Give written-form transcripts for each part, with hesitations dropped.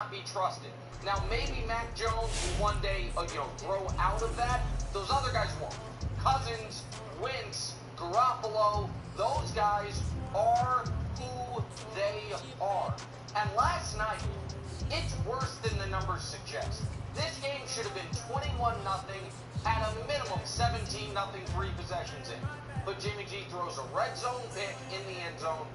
be trusted. Now, maybe Mac Jones will one day, grow out of that. Those other guys won't. Cousins, Wentz, Garoppolo, those guys are who they are. And last night, it's worse than the numbers suggest. This game should have been 21-0, at a minimum 17-0, 3 possessions in. But Jimmy G throws a red zone pick in the end zone,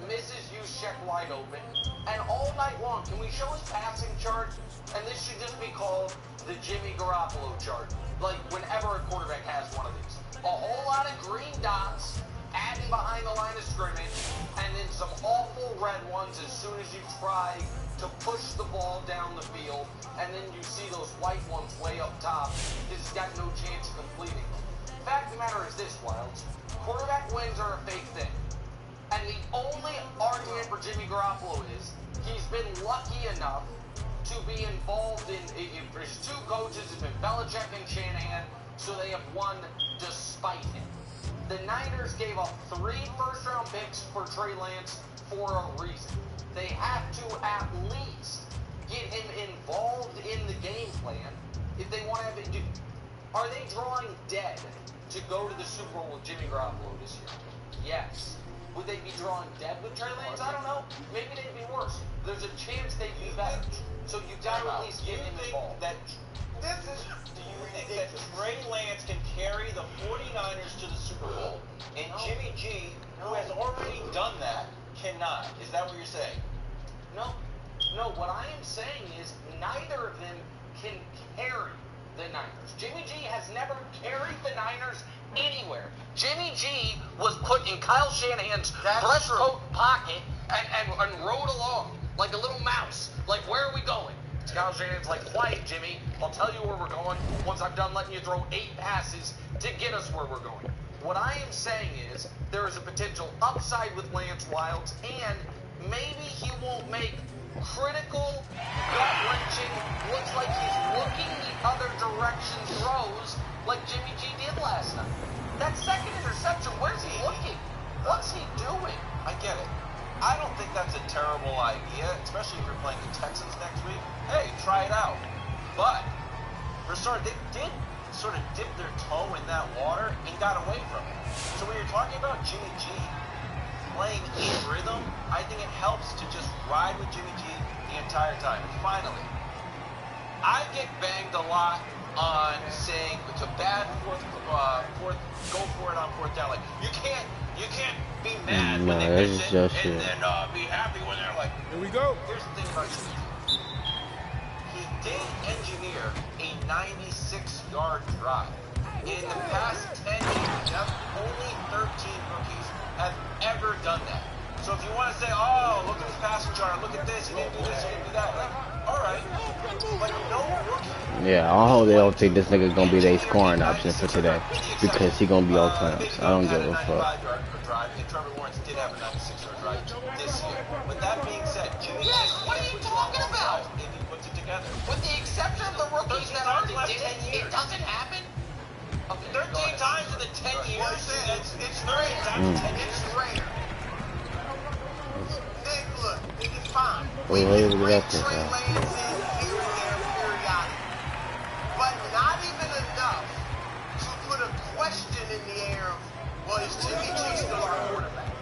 misses Juszczyk wide open, and all night long, can we show his passing chart? And this should just be called the Jimmy Garoppolo chart. Like, whenever a quarterback has one of these. A whole lot of green dots adding behind the line of scrimmage, and then some awful red ones as soon as you try to push the ball down the field, and then you see those white ones way up top. He's got no chance of completing. Fact of the matter is this, Wilds. Quarterback wins are a fake thing. And the only argument for Jimmy Garoppolo is he's been lucky enough to be involved in his two coaches have been Belichick and Shanahan, so they have won despite him. The Niners gave up 3 first-round picks for Trey Lance for a reason. They have to at least get him involved in the game plan if they want to have it do. Are they drawing dead to go to the Super Bowl with Jimmy Garoppolo this year? Yes. Would they be drawing dead with Trey Lance? I don't know. Maybe they'd be worse. There's a chance they'd be better. So you got to at least get him involved. Do you think that Trey Lance can carry the 49ers to the Super Bowl, and Jimmy G, who has already done that, cannot? Is that what you're saying? No. No, what I am saying is neither of them can carry the Niners. Jimmy G has never carried the Niners anywhere. Jimmy G was put in Kyle Shanahan's breast coat pocket and rode along like a little mouse. Like, where are we going? Kyle Shanahan's like, quiet, Jimmy. I'll tell you where we're going once I'm done letting you throw 8 passes to get us where we're going. What I am saying is there is a potential upside with Lance Wilds, and maybe he won't make critical, gut-wrenching, looks like he's looking the other direction throws like Jimmy G did last night. That second interception, where's he looking? What's he doing? I get it. I don't think that's a terrible idea, especially if you're playing the Texans next week. Hey, try it out. But, for start, they did sort of dip their toe in that water and got away from it. So when you're talking about Jimmy G playing in rhythm, I think it helps to just ride with Jimmy G the entire time. And finally, I get banged a lot on saying it's a bad fourth, go for it on 4th down. Like, you can't be mad when they miss it and then be happy when they're like, here we go. Here's the thing about Jimmy G. He did engineer a 96-yard drive. In the past 10 years, only 13 rookies have ever done that. So if you want to say, oh, look at his passing yard, look at this, he didn't do this, he didn't do that, like, all right, but no rookie. Yeah, I hope they don't think this nigga's gonna be their scoring option for today, because he gonna be all clowns. I don't give a fuck. Trevor Lawrence did have a 96-yard drive this year. With that being said, Jimmy G, What are you talking about? if he puts it together. With the exception of the rookies that already did it, it doesn't happen? 13 times in the 10 years, it's 30 times in 10 years. It's rare. Nick, look, it's fine. Wait, Trey look at that. Lance is here and there periodically. But not even enough to put a question in the air of, well, is Jimmy G still our quarterback?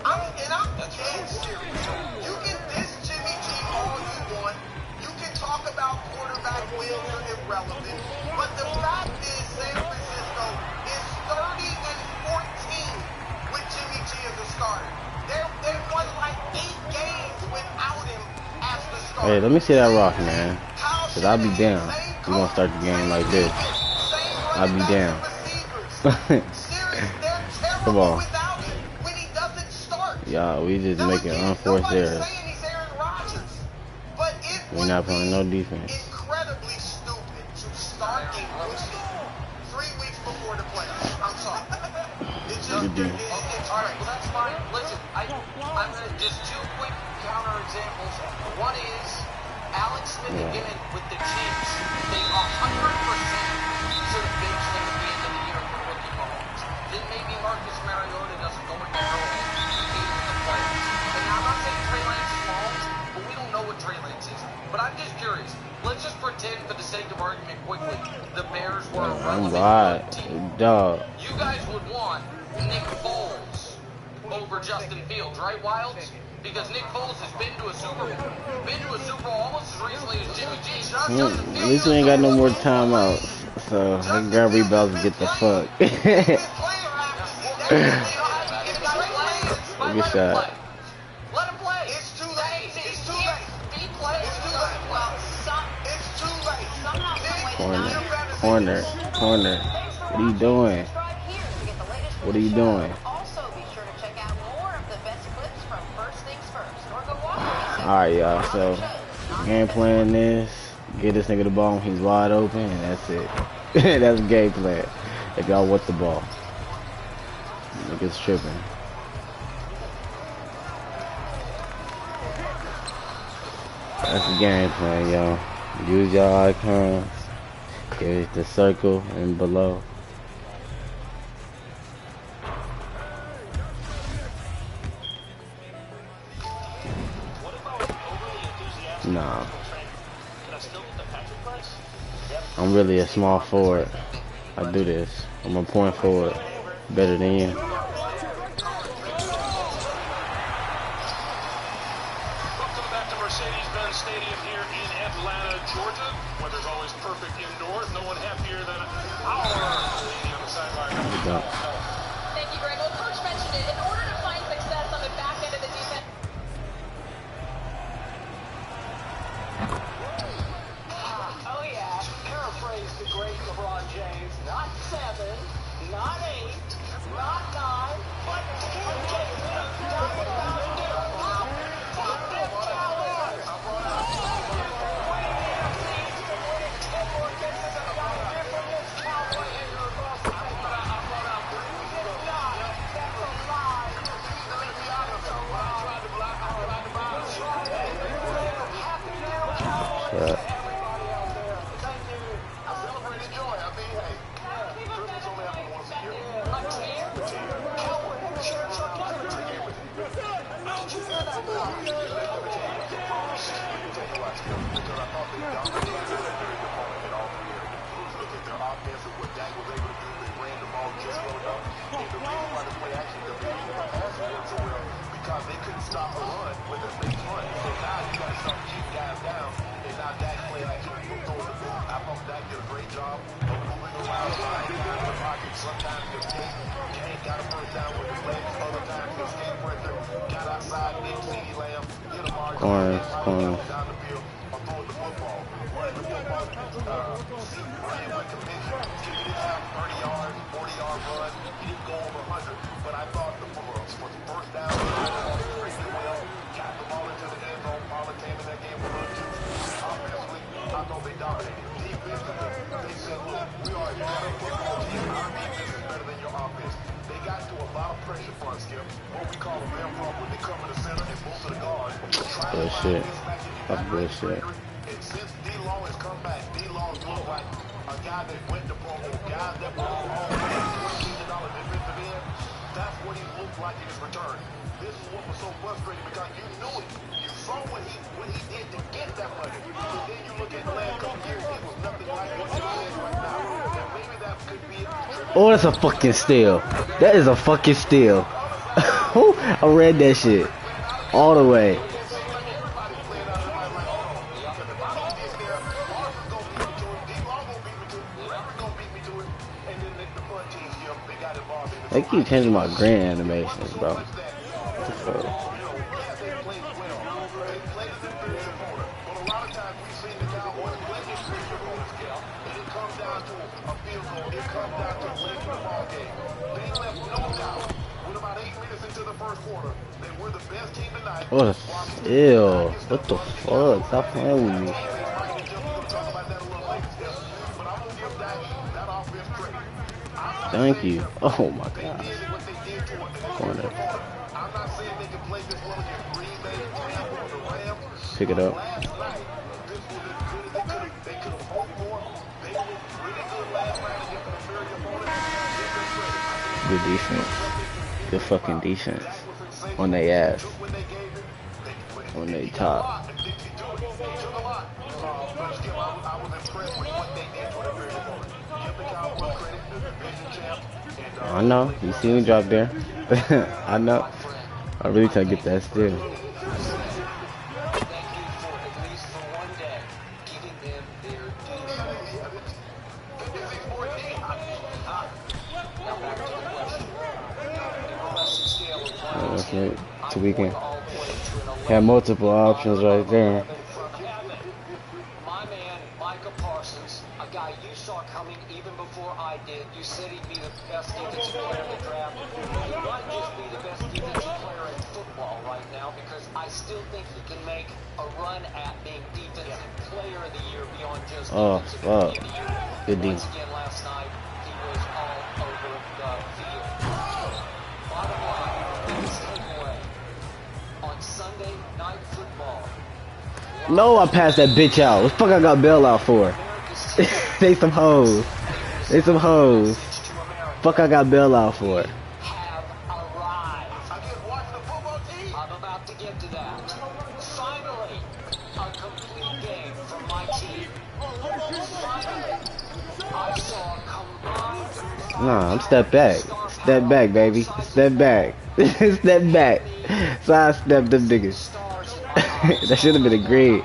I'm dead serious. You can diss Jimmy G all you want. You can talk about quarterback wins are irrelevant. But the fact is San Francisco is 30-14 with Jimmy G as a starter. They won like 8 games without him as the starter. Hey, let me see that rock, man. Cause I'll be down. We gonna start the game like this. I'll be down. Come on. Y'all, we just making unforced errors. We're not playing no defense. Incredibly stupid to start a rookie 3 weeks before the playoffs. I'm sorry. It's just Okay, all right, well that's fine. Listen, I'm gonna just 2 quick counter examples. One is Alex Smith again with the Chiefs. They 100% should have benched him at the end of the year for rookie Mahomes. Then maybe Marcus Mariota doesn't go in there and the playoffs. And now I'm not saying Trey Lance is Mahomes, but we don't know what Trey Lance is. But I'm just curious. Let's just pretend, for the sake of argument, quickly, the Bears were a I'm relevant right, team. dog. You guys would want Nick Foles over Justin Fields, right, Wilds? Because Nick Foles has been to a Super Bowl almost as recently as Jimmy G. At least we ain't got no more timeouts, so I can grab rebounds and get the fuck. Good shot. Let him play. It's too late. It's too late. He plays. It's too late. It's too late. Corner. What are you doing? What are you doing? Alright, y'all, so game plan is get this nigga the ball when he's wide open, and that's it. That's the game plan. If y'all want the ball. Niggas tripping. That's the game plan, y'all. Use y'all icons. Give it the circle and below. Nah. I'm really a small forward. I do this. I'm a point forward. Better than you. Welcome back to Mercedes-Benz Stadium here in Atlanta, Georgia. Weather's always perfect indoors. No one happier than our lady on the sideline. Thank you, Greg. Well, Coach mentioned it. In order to find success on the back end of the defense. Oh, yeah. Paraphrase the great LeBron James. Not 7, not 8, not 9, but Bullshit. That's bullshit. And since D-Long has come back, D-Long looks like a guy that went to Pro Bowl, guys that were all $14 defensive end. That's what he looked like in his return. This is what was so frustrating because you knew it. You saw what he did to get that money. But then you look at the last couple years, he was nothing like what he is right now. And maybe that could be a Oh, that's a fucking steal. That is a fucking steal. I read that shit all the way. They keep changing my grand animations, bro. What the fuck? Oh, ew. What the fuck? Stop playing with me. Thank you. Oh my god. Corner. Pick it up. Good defense. Good fucking defense. On their ass. On their top. I know. You see me drop there. I know. I really trying to get that still. Thank you for, at least for one day, giving them their due. Now back to the question. Impressive scale of Yeah, that's players. right. So we can All played to an have multiple options right there. from heaven. My man, Micah Parsons, a guy you saw coming even before I did. You said he'd be the best defensive player in the draft. He might just be the best defensive player in football right now because I still think he can make a run at being defensive player of the year beyond just Oh, defensive fuck. rookie of the year. Good D. Once again last night, he was all over the field. Bottom line, biggest takeaway on Sunday Night Football. No, I passed that bitch out. What the fuck I got bail out for? They some hoes. They some hoes. Fuck I got bail out for. Have arrived. Again, watching the football team. I'm about to get to that. Finally, a complete game from my team. Finally, I saw combined. Nah, I'm step back. Step back, baby. Step back. Step back. Sidestep them niggas. That should have been a green.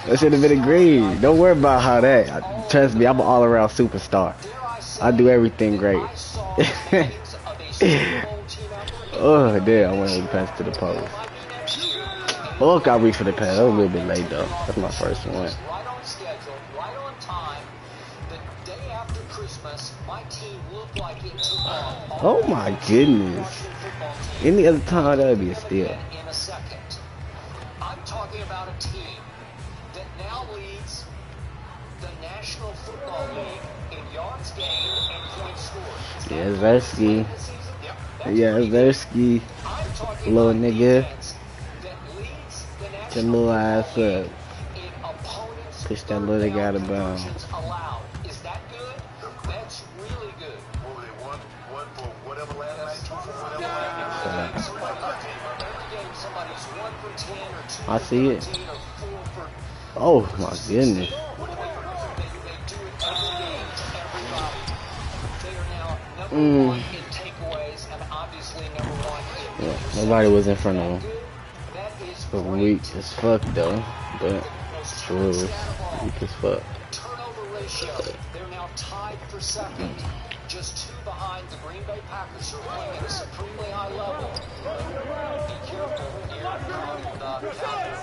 That should have been a green. Don't worry about how that. Trust me, I'm an all-around superstar. I do everything great. Oh, damn, I went to pass to the post. Oh, I reached for the pass. That was a little bit late, though. That's my first one. Right on schedule, right on time. The day after Christmas, my team looked like it took off. Oh, my goodness. Any other time, that would be a steal. In a second. I'm talking about a team that now leads the National Football League in yards gained and points scored. Yeah, Zersky. Yeah, Zersky. I'm talking Little about nigga. defense that leads the Your National little Football ass League up. in opponents' Push that little nigga out of bounds. conversions allowed. Is that good? That's really good. What were they, one for whatever last night, two for whatever last night? Every game, somebody's 1 for 10 or 2 I for see it. 13 or 4 for. Oh, my goodness. They do it every game to everybody. They are now number 1 in takeaways and obviously number 1 in. Yeah, nobody was in front of him. That is But great. weak as fuck, though. But still was weak as fuck. Turnover ratio, they're now tied for second. Just 2 behind the Green Bay Packers, who are playing at a supremely high level. Be careful here from the Cowboys.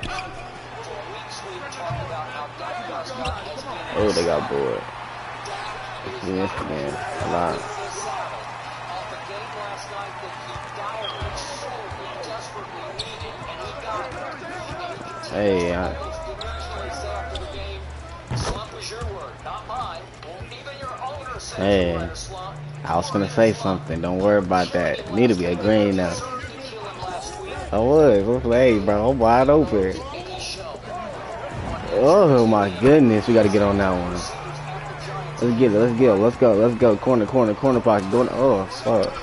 For weeks we've talked about how Dak Prescott has been Oh, they got bored. Dak is He missed again. A lot. off a game last night that he direly, sorely, desperately needed, and he got it. And he Hey, after the game, slump was your word, not mine. Even your owner said Hey. you were in a slump. I was gonna say something. Don't worry about that. Need to be a green now. I was. Hey, bro, I'm wide open. Oh my goodness, we gotta get on that one. Let's get it. Let's go. Let's go. Let's go. Corner, corner, corner pocket. Going. Oh fuck.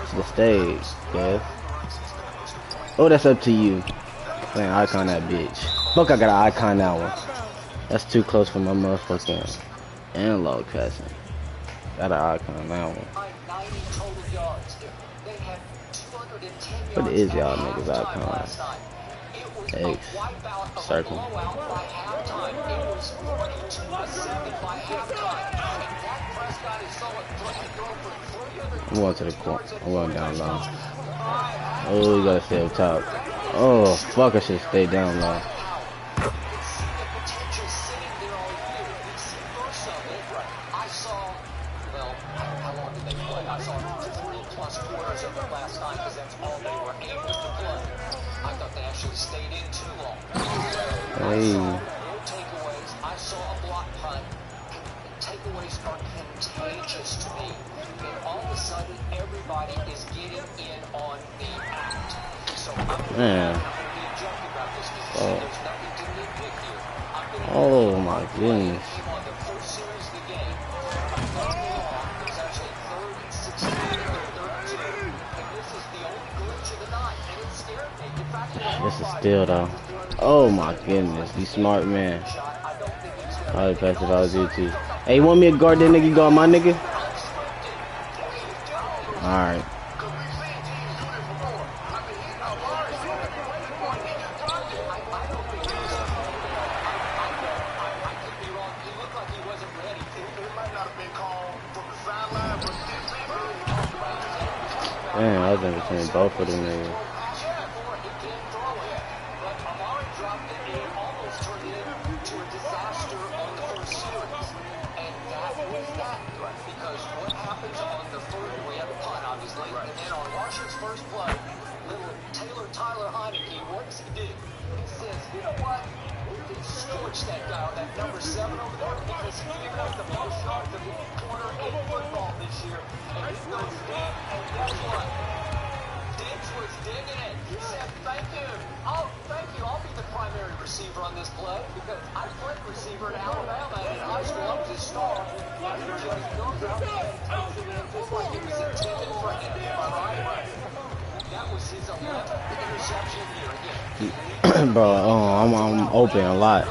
To the stage. Yes. Oh, that's up to you. Playing icon that bitch. Fuck, I got an icon that one. That's too close for my motherfucking analog passing. Got an icon that one. 90 total yards. They had 210 What yards is y'all at niggas halftime icon? last night. It was a X. wipeout of Circle. a blowout by halftime. It was 42-7 by halftime. And Dak Prescott is throwing for 300 I'm going to the corner. I'm going down low. Oh, you gotta stay up top. Oh, fuck, I should stay down low. potential sitting there all year. We see first of it. I saw, well, how long did they play? I saw 3+ quarters of it last night because that's all they were able to play. I thought they actually stayed in too long. Hey. No takeaways. I saw a block punt. Takeaways are contagious to me. And all of a sudden, everybody is getting in on the act. So I'm going to Man. be objective about this because Oh. there's nothing to nitpick here. I'm going to Oh my goodness. on the first series of the game. It was actually 3rd and 16, or 3rd and 2. And this is the only glitch of the night. And it scared me. In fact, This is still though. Oh my goodness, you smart man. I don't think he's going to I would pass if I was you too. Hey, you want me to guard that nigga? You guard my nigga? Alright. Because we've seen teams do this before. I mean, Amari's doing it from any point. He just dropped it. I don't think he was I could be wrong. He looked like he wasn't ready. It might not have been called from the sideline, but defensively, he talked about it. Damn, I was in between both of them niggas. He can't throw it. But Amari dropped it and almost turned it into a disaster on the first series. And that was that. Because what happens on the first, we had the punt, obviously, and then on Washington's first play, little Tyler Heineke, what does he do? He says, you know what? We can scorch that guy, that number 7 over there, because he gave us the most yards of any corner in football this year. And he goes deep, and guess what? Diggs was digging it. He said, thank you. Oh, thank you. I'll be the primary receiver on this play because I played receiver in Alabama in high school. I was a star. And he just goes out and takes it in just like it was intended for him. Am I right? That was his 11th interception here again. Bro, I'm open a lot.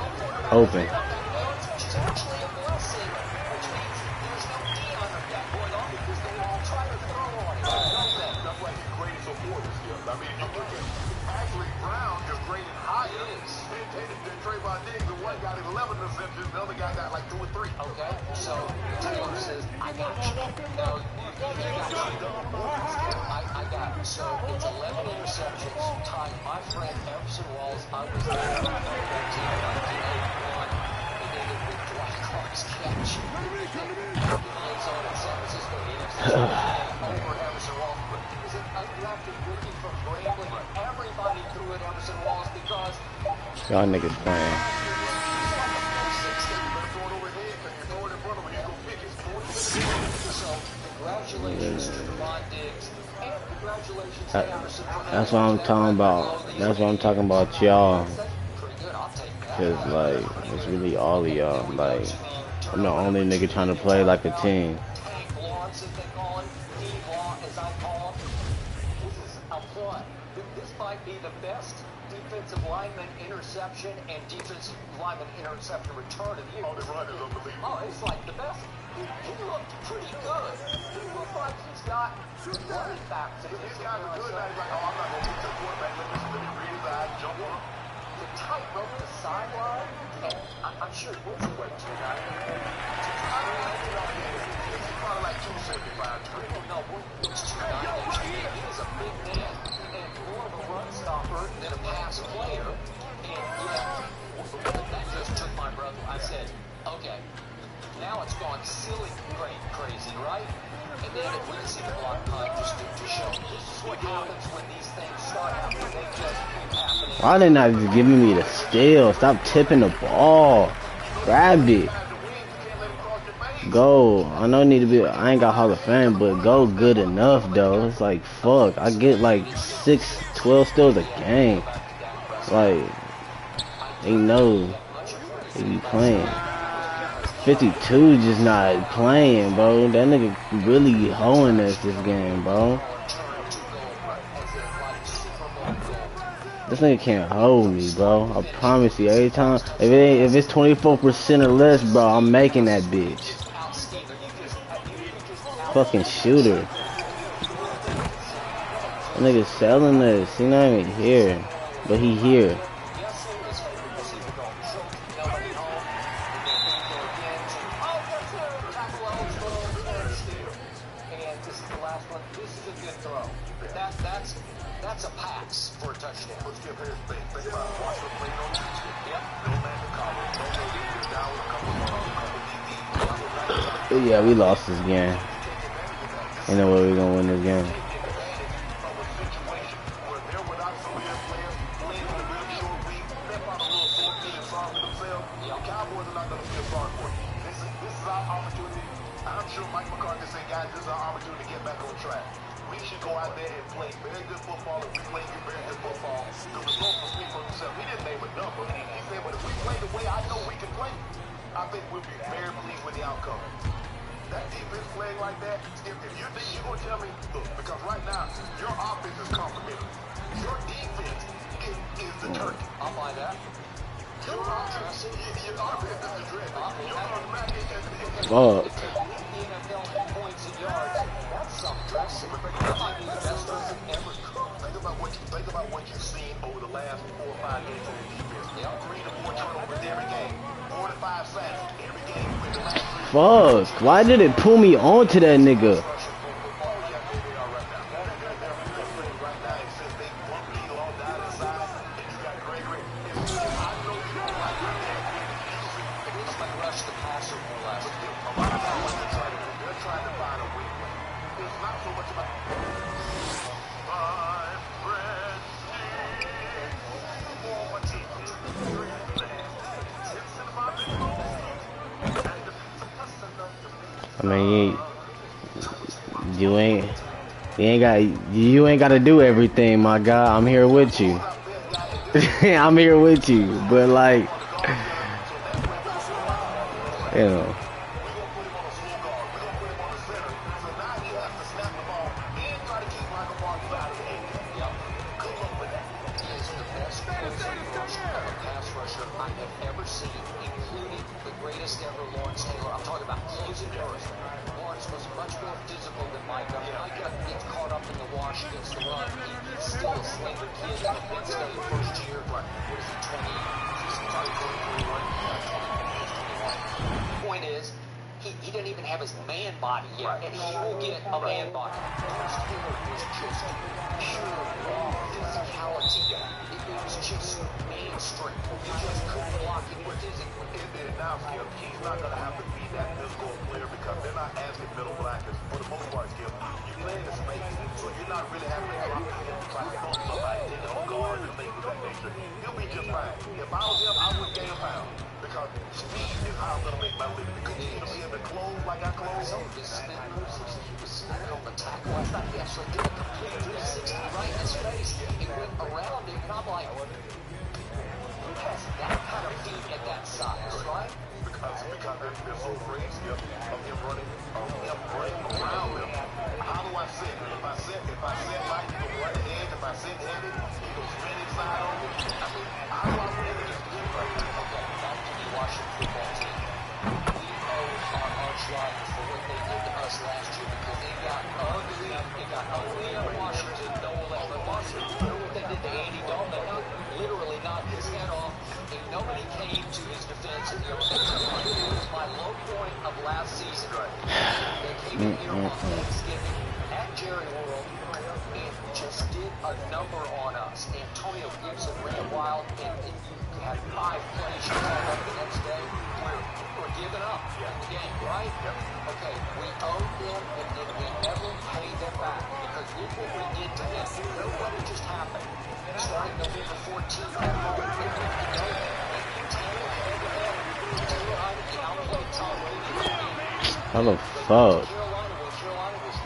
Open. Which is actually a blessing, which means there's no D on that point on because they all try to throw on it. That's why he's graded so poor this year. I mean, you look at actually Brown is graded higher. Than Trayvon Diggs, the one got 11 interceptions, the other guy got like 2 or 3. Okay, so Taylor says, I got you. No, you got you. I got you. So it's 11 interceptions, tying my friend Emerson Walls. I was there in 1981, and they did with Dwight Clark's catch. He ends on in San Francisco, the NFC over Emerson Walls. But he was an undrafted rookie from Grambling. Everybody threw at Emerson Walls because Y'all niggas playing. So, congratulations to Devon Diggs, and congratulations to Emerson. That's what I'm talking about. That's what I'm talking about, y'all. Pretty good, I'll take that. Cause like, it's really all of y'all. Like, I'm the only nigga trying to play like a team. Tank Lawrence, as they call him, D-Law, as I call him. This is a flood. This might be the best defensive lineman interception and defensive lineman interception return of the year. Oh, the run is unbelievable. Oh, it's like the best. He looked pretty good. He looked like he's got running backs. These guys are good. Now he's like, oh, I'm not going to get to the quarterback. Let me read his eyes, jump on him. To tightrope the sideline, and I'm sure what's he weigh, 290? He's probably like 275. No, it's 290. He is a big man and more of a run stopper than a pass player. And yeah, that just took my breath. I said, okay, now it's gone silly, crazy, right? And then if we can see the block punt, just to show this is what happens when these things start happening. They just keep happening. Why they not just giving me the steal? Stop tipping the ball. Grab it. Go. I know I need to be. I ain't got Hall of Fame, but go good enough though. It's like fuck. I get like 6-12 steals a game. Like they know they be playing. 52 just not playing, bro. That nigga really hoeing us this game, bro. This nigga can't hold me, bro. I promise you. Every time, if it's 24% or less, bro, I'm making that bitch. Fucking shooter. That nigga's selling this. He not even here, but he here. That's a pass for a touchdown. Let's give Harris Bank. Think about it. Watch him playing on Tuesday. Yep. No man to cover. No leader down with a couple of Yeah, we lost this game. Ain't no way we gonna win this game. Cowboys are not going to feel sorry for you. This is our opportunity. I'm sure Mike McCarthy said, guys, this is our opportunity to get back on track. We should go out there and play very good football. If we play very good football, the results will speak for themselves. He didn't name a number. He said, but if we play the way I know we can play, I think we'll be very pleased with the outcome. That defense playing like that, if you think you're going to tell me, look, because right now, your offense is complimentary. Your defense is the turkey. I'll buy that. Your offense is the dread. Your automatic Fuck. The NFL in points and yards. That's some dressing. not getting to the defense. 3 to 4 turnovers every game. 4 to 5 sacks every game. With the last 3 Fuck. Why did it pull me onto that nigga? I mean, you ain't got to do everything, my guy. I'm here with you. I'm here with you, but like, you know. Point is, he didn't even have his man body yet, and he will get a man body. Lawrence Taylor was just pure raw physicality. It was just man strength. You just couldn't block him physically. Now, Skip, he's not going to have to be that physical player because they're not asking middle blockers for the most part, Skip. You play in the space, so you're not really having to drop in and try to help somebody take it on guard and things of that nature. He'll be just fine. If I was him, I wouldn't gain a pound because speed is how I'm going to make my living. Because he's going to be able to close like I close. So his spin moves, he was snapping on the tackle. I thought he actually did a complete 360 right in his face. He went around him, and I'm like, who has that kind of feet at that size, right? Because they're so crazy of him running around them. How do I sit? If I sit right, he goes right ahead. If I sit headed, he goes spin inside on me. I mean, how do I win this game right now? Okay, back to the Washington football team. We owe our arch rivals for what they did to us last year because it got ugly. It got ugly in Washington. No one left. But Washington, you know what they did to Andy Dalton? They literally knocked his head off, and nobody came to his defense in the offensive line. It was my low point of last season. They came in here on Thanksgiving at Jerry World and just did a number on us. Antonio Gibson ran wild, and you had 5 plays you called up the next day. We're giving up in the game, right? Okay, we owed them, and then we never paid them back because look what we did to them. What just happened? Starting November 14th, that moment, they went to go and Taylor head-to-head. Taylor Heineke outplayed Tom Brady. How the fuck? Carolina was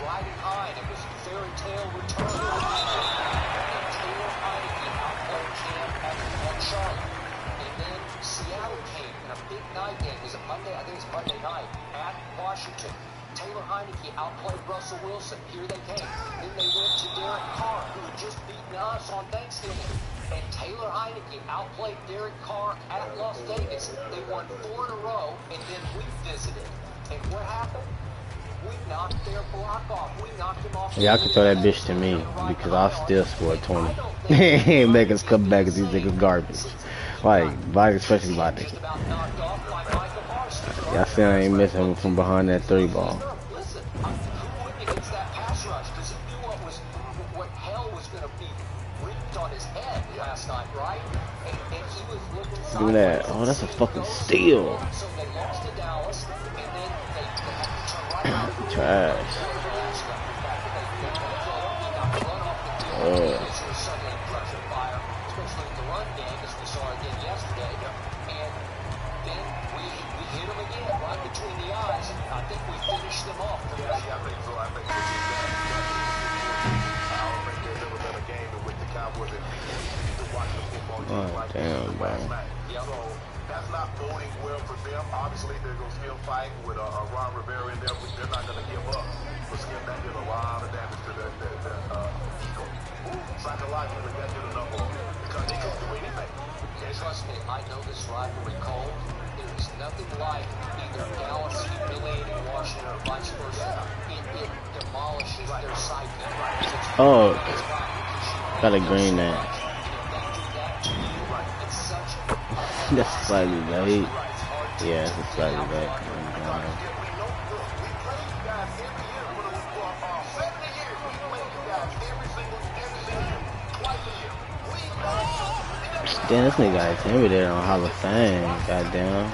riding high, and it was a fairy tale return. And Taylor Heineke outplayed Cam at Charlotte. And then Seattle came in a big night game. It was a Monday, I think it was Monday night, at Washington. Taylor Heineke outplayed Russell Wilson. Here they came. Then they went to Derek Carr, who had just beaten us on Thanksgiving. And Taylor Heineke outplayed Derek Carr at Las Vegas. They won 4 in a row, and then we visited. And what happened? We knocked their block off. We knocked him off. Yeah, I can throw that bitch to me because I still scored 20. He ain't make us come back because these niggas garbage. Like, especially my nigga. Yeah, I still ain't missing him from behind that 3 ball. Listen, who wouldn't against that pass rush? Because he knew what hell was going to be ripped on his head last night, right? And he was looking Do that. Oh, that's a fucking steal. So they lost to Dallas, and then they had to turn right around. Trash. Oh, damn, bro. So that's not boding well for them. Obviously, they're going to still fight with Ron Rivera in there. They're not going to give up. But Skip, that did a lot of damage to the ego. Psychologically, that did a number on them because they couldn't do anything. And trust me, I know this rivalry cold. There is nothing like either Dallas humiliating Washington or vice versa. It demolishes their psyche. Oh, gotta green that. That's slightly late. Yeah, it's slightly late. We know, look, we play you guys every year for 70 years. We play you guys every single year, twice a year. We know. Damn, this nigga got intimidated on Hall of Fame. Goddamn.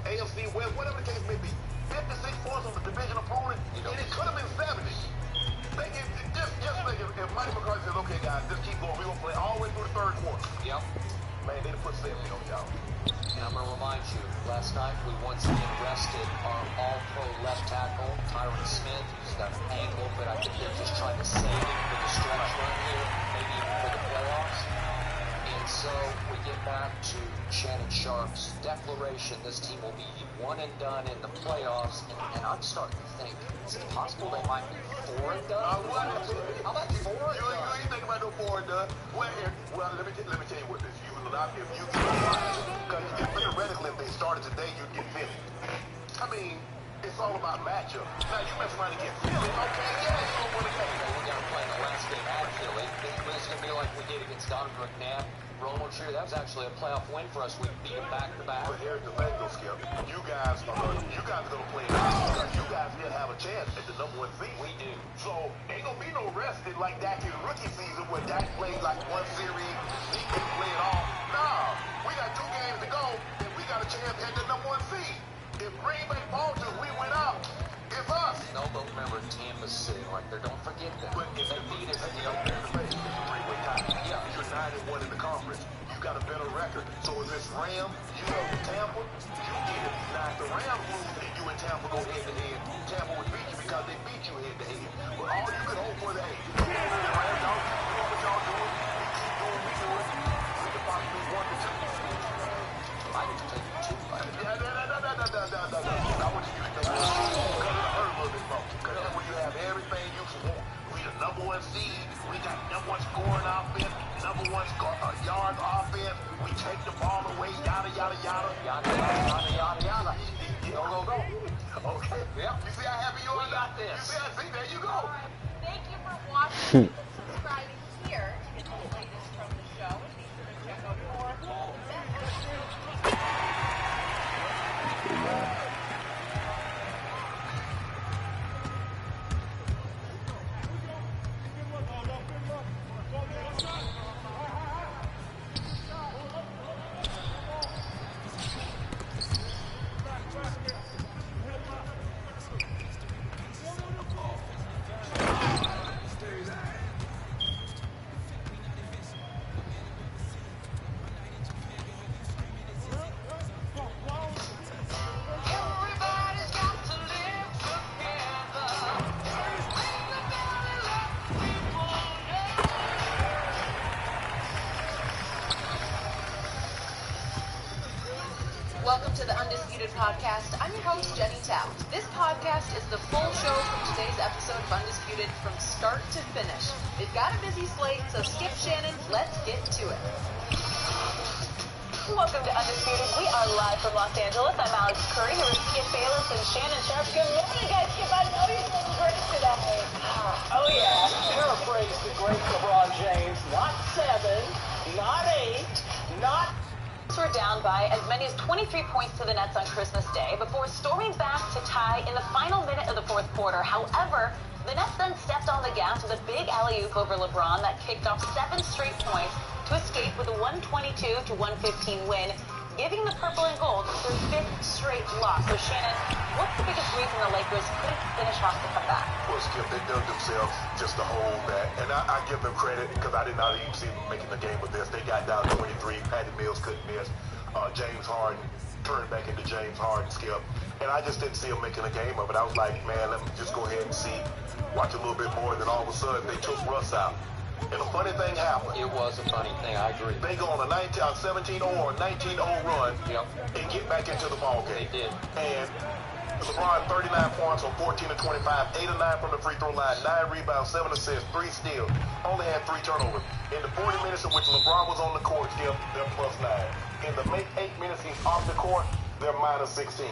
AFC West, whatever the case may be, 56 points on the division opponent, and it could have been 70. They can just make it, if Mike McCarthy says, okay, guys, just keep going, we're going to play all the way through the third quarter. Yep. Man, they put 70 on y'all. And I'm going to remind you, last night we once again rested our all-pro left tackle, Tyron Smith, who's got an ankle, but I think they're just trying to save him for the stretch run here, maybe even for the playoffs. And so we get back to Shannon Sharp's declaration, this team will be one and done in the playoffs, and I'm starting to think, is it possible they might be 4 and done? How about 4 and done? You ain't thinking about no 4 and done. Well, let me tell you what this. If you because theoretically, if they started today, you'd get Philly. I mean, it's all about matchup. Now, you mess around and get Philly, okay, yeah, you don't want to get We got to play in the last game at Philly. It's going to be like we did against Donovan McNabb. Roland Shear, that was actually a playoff win for us. We beat him back-to-back. But here's the thing, though, Skip. You guys are going to play because you guys still have a chance at the number 1 seed. We do. So, ain't going to be no rested like Dak in rookie season where Dak played like one series, he didn't play it all. Nah, we got 2 games to go, and we got a chance at the number 1 seed. If Green Bay falters, we went out. It's us. No, but remember Tampa City right there. Don't forget that. But if they beat us in the opener. It's a 3-way tie. Yeah, you're 9-1 in the conference. You got a better record. So if it's Rams, you go to Tampa, you get it. Now if the Rams lose and you and Tampa go head-to-head, Tampa would beat you because they beat you head-to-head. But all you can hope for is, hey, the Rams, y'all keep doing what y'all doing. We keep doing what we doing. We can possibly 1 to 2. I need to take 2. I want you to cut it a little bit more. Because that's where you have everything you want. We the number 1 seed. We got number 1 scoring offense, number 1 yard offense. We take the ball away, yada, yada, yada. Yada, yada, yada, yada. Go. Okay. Yeah. You see how happy you are? We got this. See, there you go. Thank you for watching and subscribing here to get the latest from the show. Be sure to check out more. Welcome to the Undisputed Podcast. I'm your host, Jenny Taft. This podcast is the full show from today's episode of Undisputed from start to finish. They've got a busy slate, so skip Shannon, let's get to it. Welcome to Undisputed. We are live from Los Angeles. I'm Alex Curry here with Skip Bayless and Shannon Sharp. Good morning, guys. Skip, I know you're feeling great today. Oh, yeah. Paraphrase the great LeBron James. Not 7, not 8, not... Were down by as many as 23 points to the Nets on Christmas Day before storming back to tie in the final minute of the 4th quarter. However, the Nets then stepped on the gas with a big alley-oop over LeBron that kicked off 7 straight points to escape with a 122-115 win, giving the purple and gold their 5th straight loss. So Shannon, what's the biggest reason the Lakers couldn't finish off the comeback? Well, Skip, they dug themselves just to hold back. And I give them credit because I did not even see them making the game with this. They got down 23. Patty Mills couldn't miss. James Harden turned back into James Harden, Skip. And I just didn't see them making a game of it. I was like, man, let me just go ahead and see, watch a little bit more. And then all of a sudden, they took Russ out. And a funny thing happened. It was a funny thing, I agree. They go on a 17-0 or 19-0 run and get back into the ball game. They did. And LeBron, 39 points on 14 of 25, 8 of 9 from the free throw line, 9 rebounds, 7 assists, 3 steals. Only had 3 turnovers. In the 40 minutes in which LeBron was on the court, Skip, they're +9. In the 8 minutes he's off the court, they're minus 16.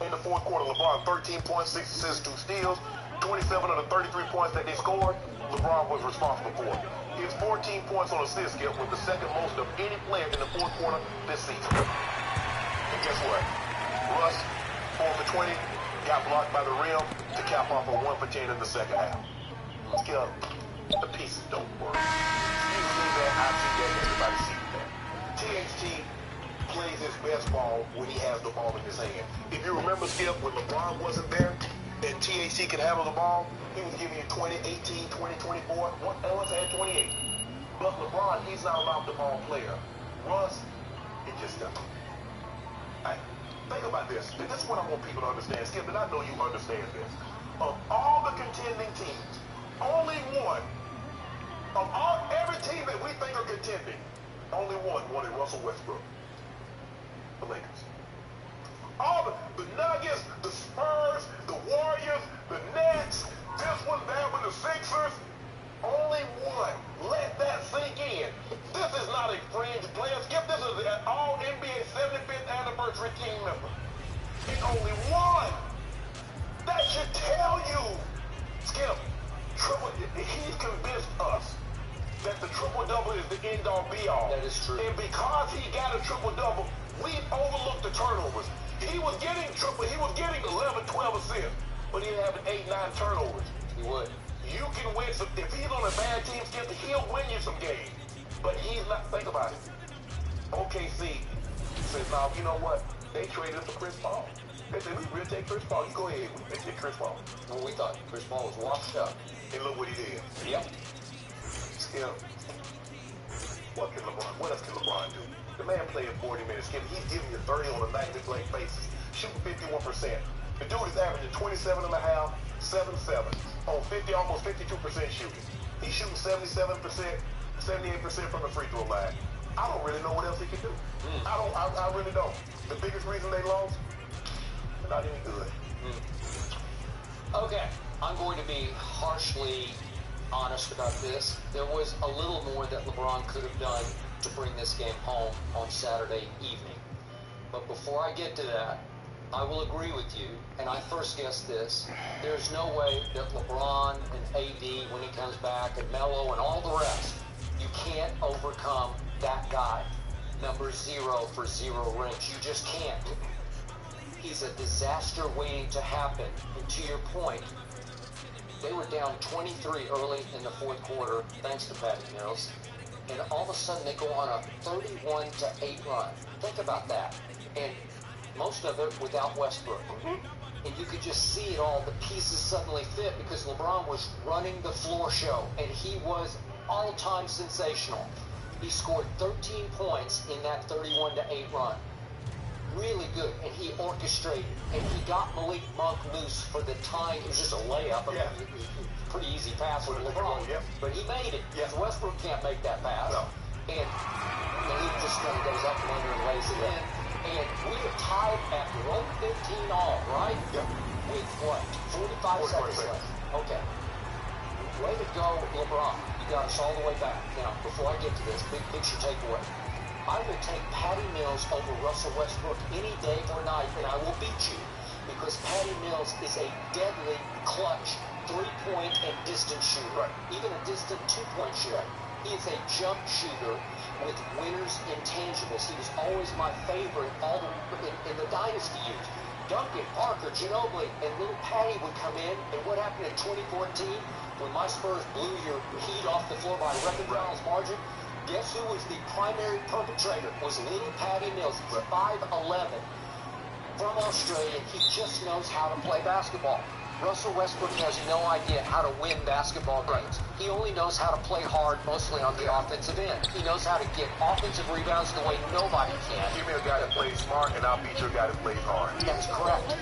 In the fourth quarter, LeBron 13 points, 6 assists, 2 steals. 27 of the 33 points that they scored, LeBron was responsible for. His 14 points on assist skip was the second most of any player in the fourth quarter this season. And guess what? Russ, 4 for 20, got blocked by the rim to cap off a 1 for 10 in the second half. Skip, the pieces don't work. You see that, I see that, everybody sees that. THT plays his best ball when he has the ball in his hand. If you remember, Skip, when LeBron wasn't there and THT could handle the ball, he was giving you 20, 18, 20, 24. Ellis had 28. But LeBron, he's not an off-the-ball player. Russ, he just doesn't. Right. Think about this. And this is what I want people to understand, Skip, and I know you understand this. Of all the contending teams, only one, of every team that we think are contending, only one wanted Russell Westbrook. The Lakers. All the Nuggets, the Spurs, the Warriors, the Nets, this one, that one, the Sixers, only one. Let that sink in. This is not a fringe player. Skip, this is an all-NBA 75th anniversary team member. And only one. That should tell you, Skip, he's convinced us that the triple-double is the end-all be-all. That is true. And because he got a triple-double, we overlooked the turnovers. He was getting 11, 12 assists, but he had 8, 9 turnovers. He would. You can win some, if he's on a bad team, Skip, he'll win you some games. But he's not, think about it. OKC says, now, you know what? They traded for Chris Paul. They said, we'll take Chris Paul. You go ahead. They take Chris Paul. Well, we thought Chris Paul was washed up. And look what he did. Yep. Skip, what else can LeBron do? The man played 40 minutes. Skip, he's giving you 30 on a nightly blank basis. Shooting 51%. The dude is averaging 27.5, 7-7 on 50, almost 52% shooting. He's shooting 77%, 78% from the free throw line. I don't really know what else he can do. I really don't. The biggest reason they lost, they're not any good. Okay, I'm going to be harshly honest about this. There was a little more that LeBron could have done to bring this game home on Saturday evening. But before I get to that, I will agree with you, and I first guessed this. There's no way that LeBron and AD, when he comes back, and Melo and all the rest, you can't overcome that guy. Number 0 for 0 rings. You just can't. He's a disaster waiting to happen. And to your point, they were down 23 early in the fourth quarter, thanks to Patty Mills. And all of a sudden they go on a 31-8 run. Think about that. And most of it without Westbrook. And you could just see it all. The pieces suddenly fit because LeBron was running the floor show. And he was all-time sensational. He scored 13 points in that 31-8 run. Really good. And he orchestrated. And he got Malik Monk loose for the time. It was just a layup. Yeah. Pretty easy pass with LeBron. Yeah. But he made it. Yeah. Because Westbrook can't make that pass. No. And Malik just kind of goes up and under and lays it in. And we are tied at 115 all, right? Yeah. With what? 45 seconds left. Okay. Way to go, LeBron. You got us all the way back. Now, before I get to this, big picture takeaway. I will take Patty Mills over Russell Westbrook any day or night, and I will beat you. Because Patty Mills is a deadly, clutch, three-point and distance shooter. Right. Even a distant two-point shooter. He is a jump shooter with winner's intangibles. He was always my favorite in the dynasty years. Duncan, Parker, Ginobili, and little Patty would come in, and what happened in 2014 when my Spurs blew your Heat off the floor by a record miles margin? Guess who was the primary perpetrator? Was little Patty Mills. He's 5'11", from Australia. He just knows how to play basketball. Russell Westbrook has no idea how to win basketball games. He only knows how to play hard, mostly on the offensive end. He knows how to get offensive rebounds the way nobody can. Give me a guy that plays smart, and I'll beat your guy that plays hard. That's correct.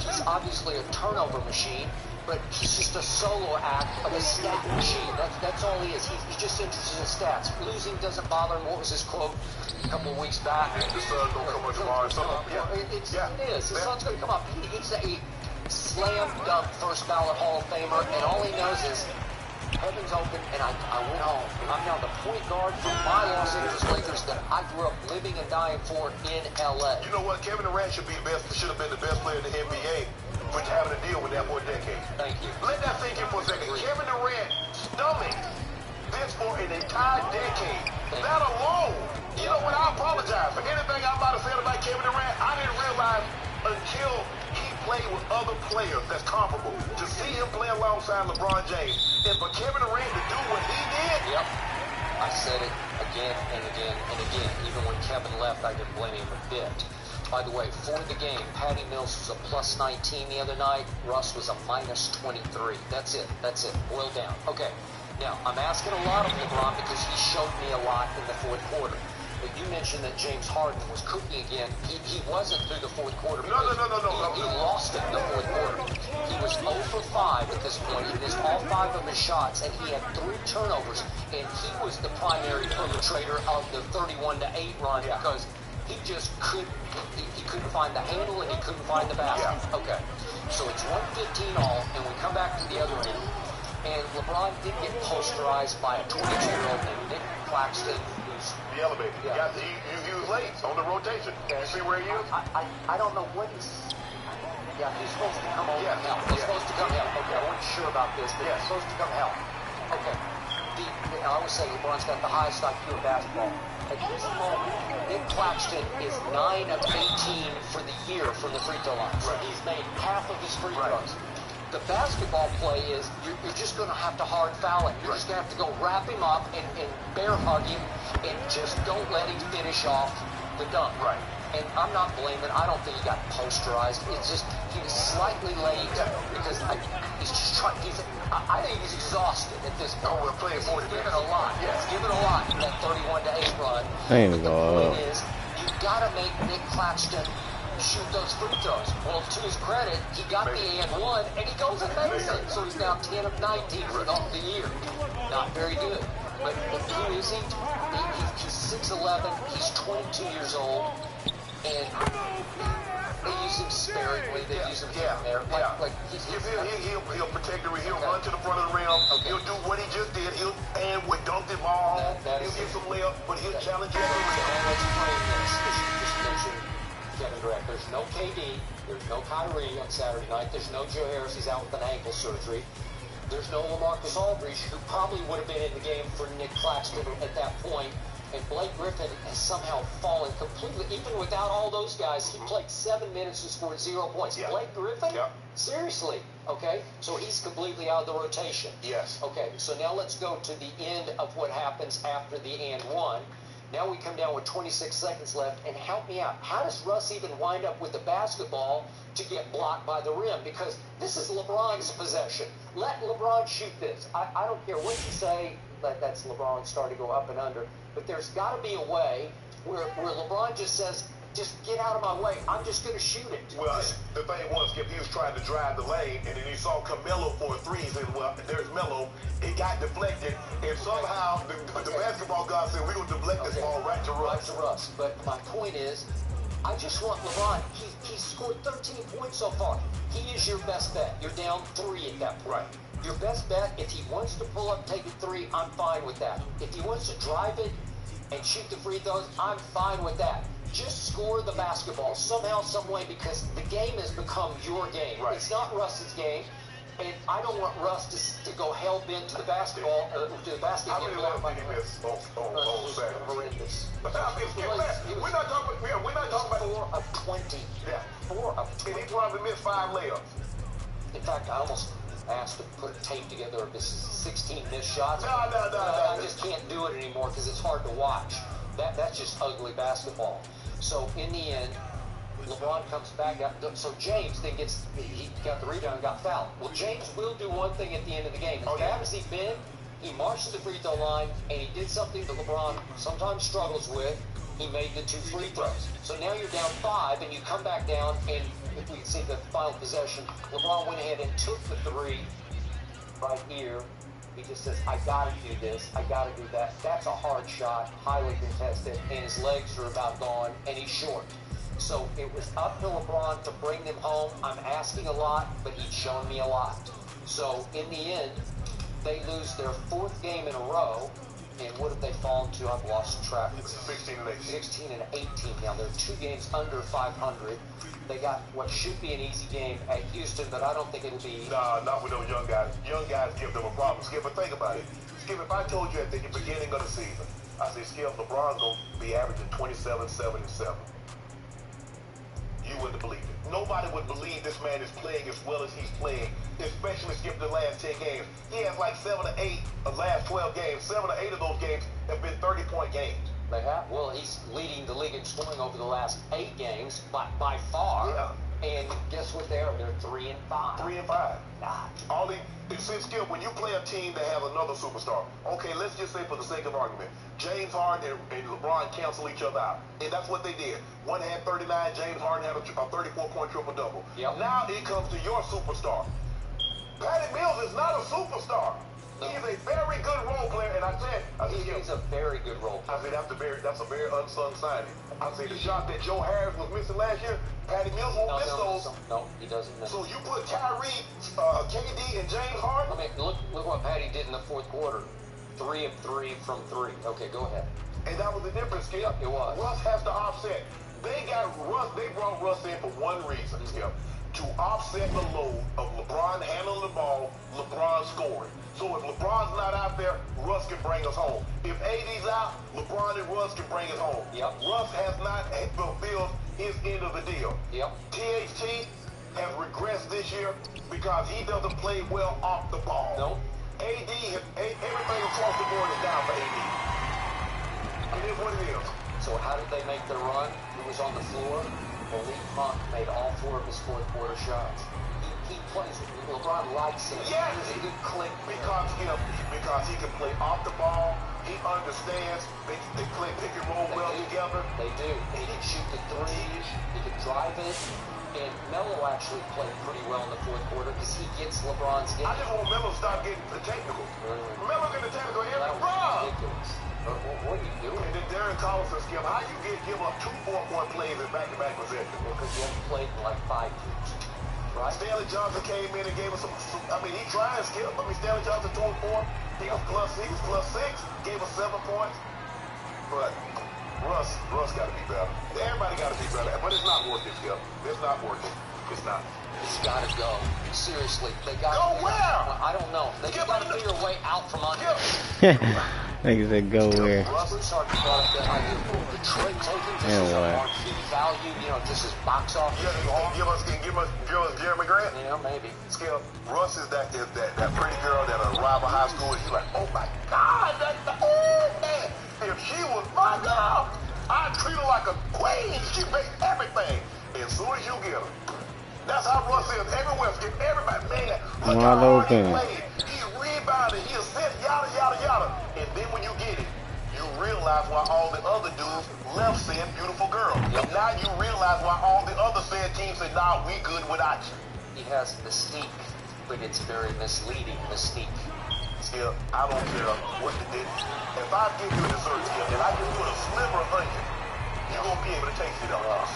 He's obviously a turnover machine, but he's just a solo act of a stat machine. That's all he is. He's just interested in stats. Losing doesn't bother him. What was his quote a couple of weeks back? The sun's going to come up tomorrow. It is. The sun's going to come up. He's a slam dunk first ballot Hall of Famer, and all he knows is Heaven's open, and I went home. I'm now the point guard for my Los Angeles Lakers that I grew up living and dying for in L.A. You know what? Kevin Durant should have been the best player in the NBA for having to deal with that for a decade. Thank you. Let that sink in for a second. Kevin Durant stomached this for an entire decade. That alone, you know what? I apologize for anything I might have said about Kevin Durant. I didn't realize until he played with other players that's comparable. To see him play alongside LeBron James, and for Kevin Durant to do what he did. Yep. I said it again and again and again. Even when Kevin left, I didn't blame him a bit. By the way, for the game, Patty Mills was a plus 19 the other night. Russ was a minus 23. That's it. Boil down. Okay. Now, I'm asking a lot of LeBron because he showed me a lot in the fourth quarter. But you mentioned that James Harden was cooking again. He wasn't through the fourth quarter. No. He lost it in the fourth quarter. He was 0 for 5 at this point. He missed all 5 of his shots, and he had 3 turnovers. And he was the primary perpetrator of the 31-8 run because he just couldn't find the handle and he couldn't find the basket. Yeah. Okay. So it's 1:15 all, and we come back to the other end. And LeBron did get posterized by a 22-year-old named Nick Claxton, who's The elevator. Yeah. He was late on the rotation. You see where he is? I don't know what he's. Yeah, he's supposed to come over Yes, and help. He's supposed to come help. Okay, I wasn't sure about this, but he's supposed to come help. Okay. I always say LeBron's got the highest IQ of basketball. At this moment, Nick Claxton is 9 of 18 for the year from the free throw line. So he's made half of his free throws. The basketball play is you're just going to have to hard foul him. You're just going to have to go wrap him up and bear hug him and just don't let him finish off the dunk. Right. And I'm not blaming. I don't think he got posterized. It's just he was slightly late because he's just trying. I think he's exhausted at this point. Oh, we're playing 40 He's given a lot. Yeah. He's given a lot in that 31-8 run. Ain't But the God. point is, you got to make Nick Claxton shoot those free throws. Well, to his credit, he got the and one, and he goes and makes it. So he's now 10 of 19 for the year. Not very good. But who is he? He's 6'11". He's 22 years old, and they use him sparingly. They use him here and there. Like He'll protect the rim. He'll run to the front of the rim. Okay. He'll do what he just did. He'll and with dunk the ball. That He'll is get some layup, but he'll challenge you. And let's frame this. Just mention Kevin Durant. There's no KD. There's no Kyrie on Saturday night. There's no Joe Harris. He's out with an ankle surgery. There's no LaMarcus Aldridge, who probably would have been in the game for Nick Claxton at that point. And Blake Griffin has somehow fallen completely. Even without all those guys, he played 7 minutes and scored 0 points. Yeah. Blake Griffin? Yeah. Seriously? Okay? So he's completely out of the rotation. Yes. Okay, so now let's go to the end of what happens after the and one. Now we come down with 26 seconds left, and help me out. How does Russ even wind up with the basketball to get blocked by the rim? Because this is LeBron's possession. Let LeBron shoot this. I don't care what you say, that's LeBron starting to go up and under. But there's got to be a way where LeBron just says, just get out of my way. I'm just going to shoot it. Well, the thing was, Skip, he was trying to drive the lane, and then he saw Carmelo for a three. He said, well, there's Melo. It got deflected, and somehow the basketball god said, we're going to deflect this ball right to Russ. But my point is, I just want LeBron. He scored 13 points so far. He is your best bet. You're down 3 at that point. Right. Your best bet, if he wants to pull up, take a 3, I'm fine with that. If he wants to drive it and shoot the free throws, I'm fine with that. Just score the basketball somehow, some way, because the game has become your game. Right. It's not Russ's game, and I don't want Russ to go hell-bent to the basketball, to the basket. How many left did he miss on Saturday? Horrendous. We're not talking about 4 of 20. Yeah. 4 of 20. And he probably missed 5 layups. In fact, I almost asked to put a tape together of this 16 missed shots. No. I just can't do it anymore because it's hard to watch. That's just ugly basketball. So in the end, LeBron comes back. So James then he got the rebound and got fouled. Well, James will do one thing at the end of the game. As bad as he's been, he marched to the free throw line and he did something that LeBron sometimes struggles with. He made the 2 free throws. So now you're down 5 and you come back down, and if we can see the final possession, LeBron went ahead and took the 3 right here. He just says, I got to do this. I got to do that. That's a hard shot, highly contested, and his legs are about gone, and he's short. So it was up to LeBron to bring them home. I'm asking a lot, but he's shown me a lot. So in the end, they lose their 4th game in a row, and what have they fallen to? I've lost track. 16 and 18. 16 and 18 now. They're 2 games under 500. They got what should be an easy game at Houston, but I don't think it'll be. Nah, not with those young guys. Young guys give them a problem. Skip, but think about it. Skip, if I told you at the beginning of the season, I said, Skip, LeBron's going to be averaging 27, 7, and 7. You wouldn't have believed it. Nobody would believe this man is playing as well as he's playing, especially Skip the last 10 games. He has like 7 or 8 of the last 12 games. 7 or 8 of those games have been 30-point games. They have. Well, he's leading the league in scoring over the last 8 games by far. Yeah. And guess what? They're 3 and 5. 3 and 5. God. Since Skip, when you play a team that has another superstar, okay, let's just say for the sake of argument, James Harden and LeBron cancel each other out. And that's what they did. One had 39, James Harden had a 34-point triple-double. Yep. Now it comes to your superstar. Patty Mills is not a superstar. No. He's a very good role player, and I said, He's a very good role player. I said that's a very unsung signing. I say the shot that Joe Harris was missing last year, Patty Mills won't miss those. No, he doesn't miss. So you put Kyrie, KD, and James Harden. I mean, look what Patty did in the 4th quarter. 3 of 3 from 3. Okay, go ahead. And that was the difference, Skip. It was. Russ has to offset. They brought Russ in for one reason, Skip. To offset the load of LeBron handling the ball, LeBron scoring. So if LeBron's not out there, Russ can bring us home. If AD's out, LeBron and Russ can bring us home. Yep. Russ has not fulfilled his end of the deal. Yep. THT has regressed this year because he doesn't play well off the ball. Nope. Everything across the board is down for AD. It is what it is. So how did they make their run? Who was on the floor? Malik Monk made all 4 of his 4th quarter shots. He plays. LeBron likes him. Yes. He's a good click. Because he can play off the ball. He understands. They play pick and roll well together. They do. He can shoot the 3s. He can drive it. And Melo actually played pretty well in the 4th quarter because he gets LeBron's game. I just want Melo to stop getting the technical. Melo getting the technical every That was run. ridiculous. What are you doing? And then Darren Collison, Skip, how you give up 2 4-point plays in back-to-back possessions? Because you haven't played in like 5 years. Right? Stanley Johnson came in and gave us some I mean, he tried, Skip. I mean, Stanley Johnson 2 and 4. He was plus 6, gave us 7 points. But Russ got to be better. Everybody got to be better. But it's not working, Skip. It's not working. It's not. It's got to go. Seriously, they got Go to. where? I don't know. They Skip, got to figure a way out from under. Nigga said go where? Russ brought up that idea of Detroit taking just as a marquee value, just as box office. Give us Jeremy Grant? Maybe. Skip, Russ is that pretty girl that arrived at high school and she's like, oh my God, that's the old man. If she was my girl, I'd treat her like a queen. She makes everything. And as soon as you get her, that's how Russ is everywhere. Skip, everybody, man. Look how hard he played. He rebounded, he assisted, yada, yada, yada. And then when you get it, you realize why all the other dudes left saying beautiful girl. And now you realize why all the other said teams say, nah, we good without you. He has mystique, but it's very misleading mystique. Skip, I don't care what you did. If I give you a dessert, Skip, and I just put a sliver of onion, you're going to be able to taste it on us.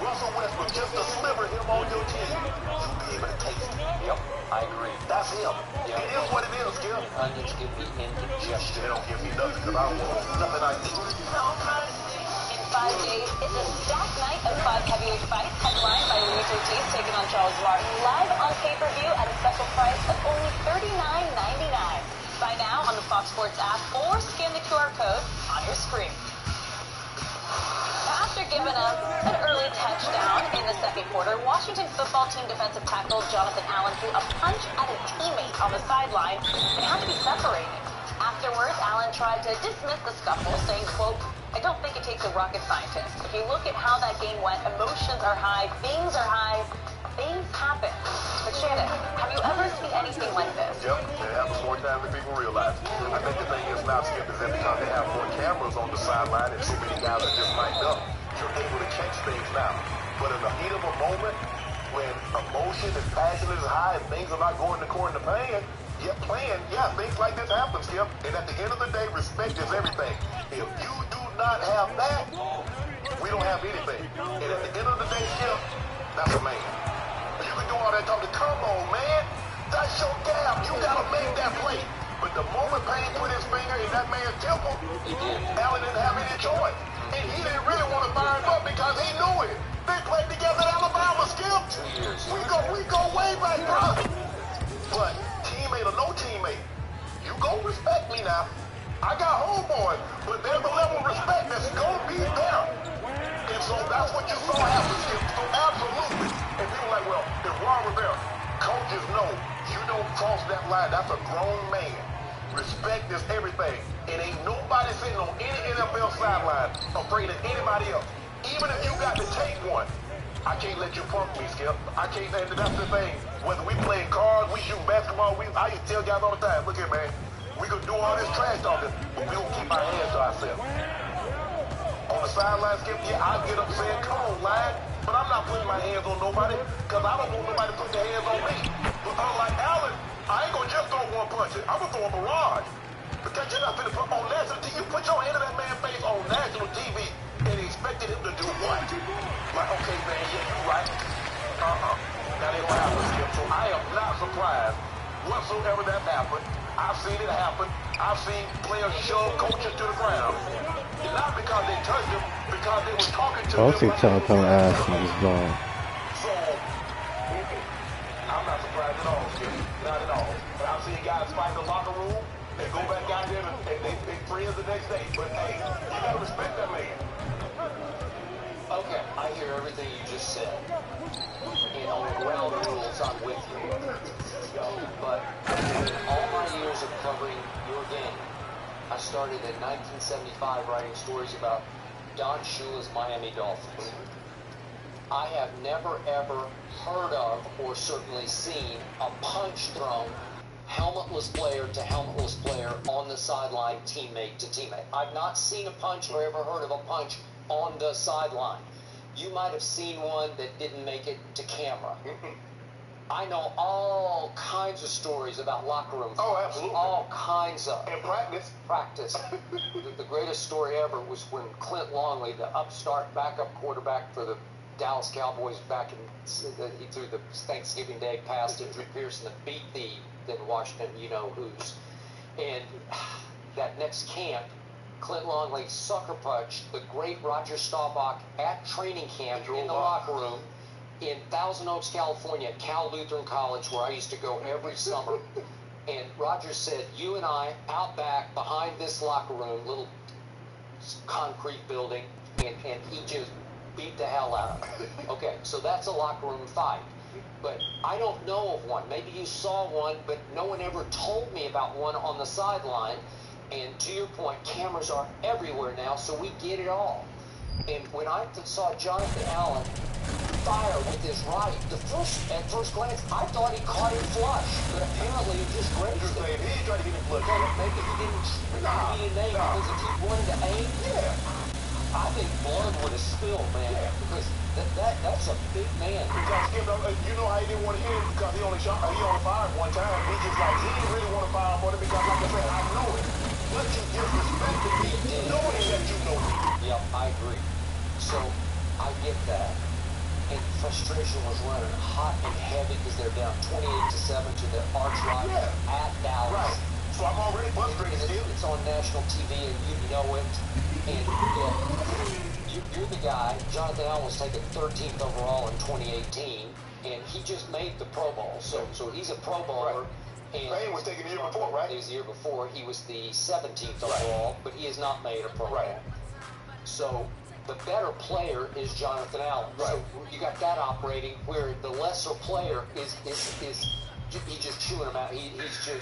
Russell Westbrook, just a sliver of him on your chin, you'll be able to taste it. Yep, I agree. That's him. Yep. It is what it is, Skip. Onions give me indigestion. They don't give me nothing because I don't want nothing I eat. In 5 days, it's a stacked night of 5 heavyweight fights, headlined by Luis Ortiz taking on Charles Martin, live on pay-per-view at a special price of only $39.99. Buy now on the Fox Sports app or scan the QR code on your screen. Now, after giving up an early touchdown in the 2nd quarter, Washington football team defensive tackle Jonathan Allen threw a punch at a teammate on the sideline and had to be separated. Afterwards, Allen tried to dismiss the scuffle, saying, quote, I don't think it takes a rocket scientist. If you look at how that game went, emotions are high, things happen. But Shannon, have you ever seen anything like this? Yep, it happens more times than people realize. I think the thing is now, Skip, is that because they have more cameras on the sideline and too many guys are just mic'd up, you're able to catch things now. But in the heat of a moment, when emotion and passion is high and things are not going according to plan, things like this happen, Skip. And at the end of the day, respect is everything. If you do not have that, we don't have anything. And at the end of the day, Skip, that's a man. You can do all that talking. Come on, man. That's your gap. You got to make that play. The moment Payne put his finger in that man's temple, Allen didn't have any choice. And he didn't really want to fire him up because he knew it. They played together at Alabama, Skip. 2 years. We go way back, bro. But teammate or no teammate, you go respect me now. I got homeboys, but there's a level of respect that's gonna be there. And so that's what you saw happen, Skip. So absolutely. And people are like, well, if Ron Rivera, coaches know you don't cross that line. That's a grown man. Respect is everything. And ain't nobody sitting on any NFL sideline afraid of anybody else. Even if you got to take one, I can't let you punk me, Skip. I can't, and that's the thing. Whether we playing cards, we shoot basketball, I used to tell guys all the time, look here, man, we could do all this trash talking, but we don't keep our hands to ourselves. On the sideline, Skip, yeah, I get up saying, come on, line, but I'm not putting my hands on nobody, because I don't want nobody to put their hands on me. But unlike Allen, I ain't gonna just throw one punch. I'm gonna throw a barrage. Because you're not finna put on national TV. You put your hand in that man's face on national TV and expected him to do what? Like, okay, man, yeah, you're right. That ain't gonna happen, Skip. So I am not surprised whatsoever that happened. I've seen it happen. I've seen players shove coaches to the ground. Not because they touched him, because they were talking to him. Both TikTok come ass and he's gone. So, I'm not surprised at all, Skip. Not at all. But I've seen guys fight in the locker room. They go back out there and they friends the next day. But hey, you gotta respect that man. Okay, I hear everything you just said. And on ground rules, I'm with you. But in all my years of covering your game, I started in 1975 writing stories about Don Shula's Miami Dolphins. I have never ever heard of or certainly seen a punch thrown helmetless player to helmetless player on the sideline, teammate to teammate. I've not seen a punch or ever heard of a punch on the sideline. You might have seen one that didn't make it to camera. I know all kinds of stories about locker room fights. Oh, absolutely. All kinds of. And practice. The greatest story ever was when Clint Longley, the upstart backup quarterback for the Dallas Cowboys back in, he threw the Thanksgiving Day pass to Drew Pearson that beat the Washington you-know-who's. And that next camp, Clint Longley sucker punched the great Roger Staubach at training camp in the locker room in Thousand Oaks, California, at Cal Lutheran College, where I used to go every summer. And Roger said, you and I, out back, behind this locker room, little concrete building, and he just beat the hell out of him. Okay, so that's a locker room fight. But I don't know of one. Maybe you saw one, but no one ever told me about one on the sideline. And to your point, cameras are everywhere now, so we get it all. And when I saw Jonathan Allen fire with his right, at first glance, I thought he caught it flush, but apparently it just grazed him. He ain't trying to get it flush. Maybe he didn't aim, because if he wanted to aim, I think blood would have spilled, man, because that's a big man. Because Skip, you know how he didn't want to hit it because he only fired one time. He didn't really want to fire more because, like I said, I know it. But you disrespected me, knowing that you know me. Yep, I agree. So I get that. And frustration was running hot and heavy because they're down 28-7 to their arch rival at Dallas. Right. So I'm already frustrated. It's on national TV, and you know it. And you're the guy. Jonathan Allen was taken 13th overall in 2018, and he just made the Pro Bowl. So he's a Pro Bowler. Right. And Payne was taken the year before, right? It was the year before. He was the 17th overall, but he has not made a Pro Bowl. Right. So the better player is Jonathan Allen. Right. So you got that operating where the lesser player is he's just chewing him out. He's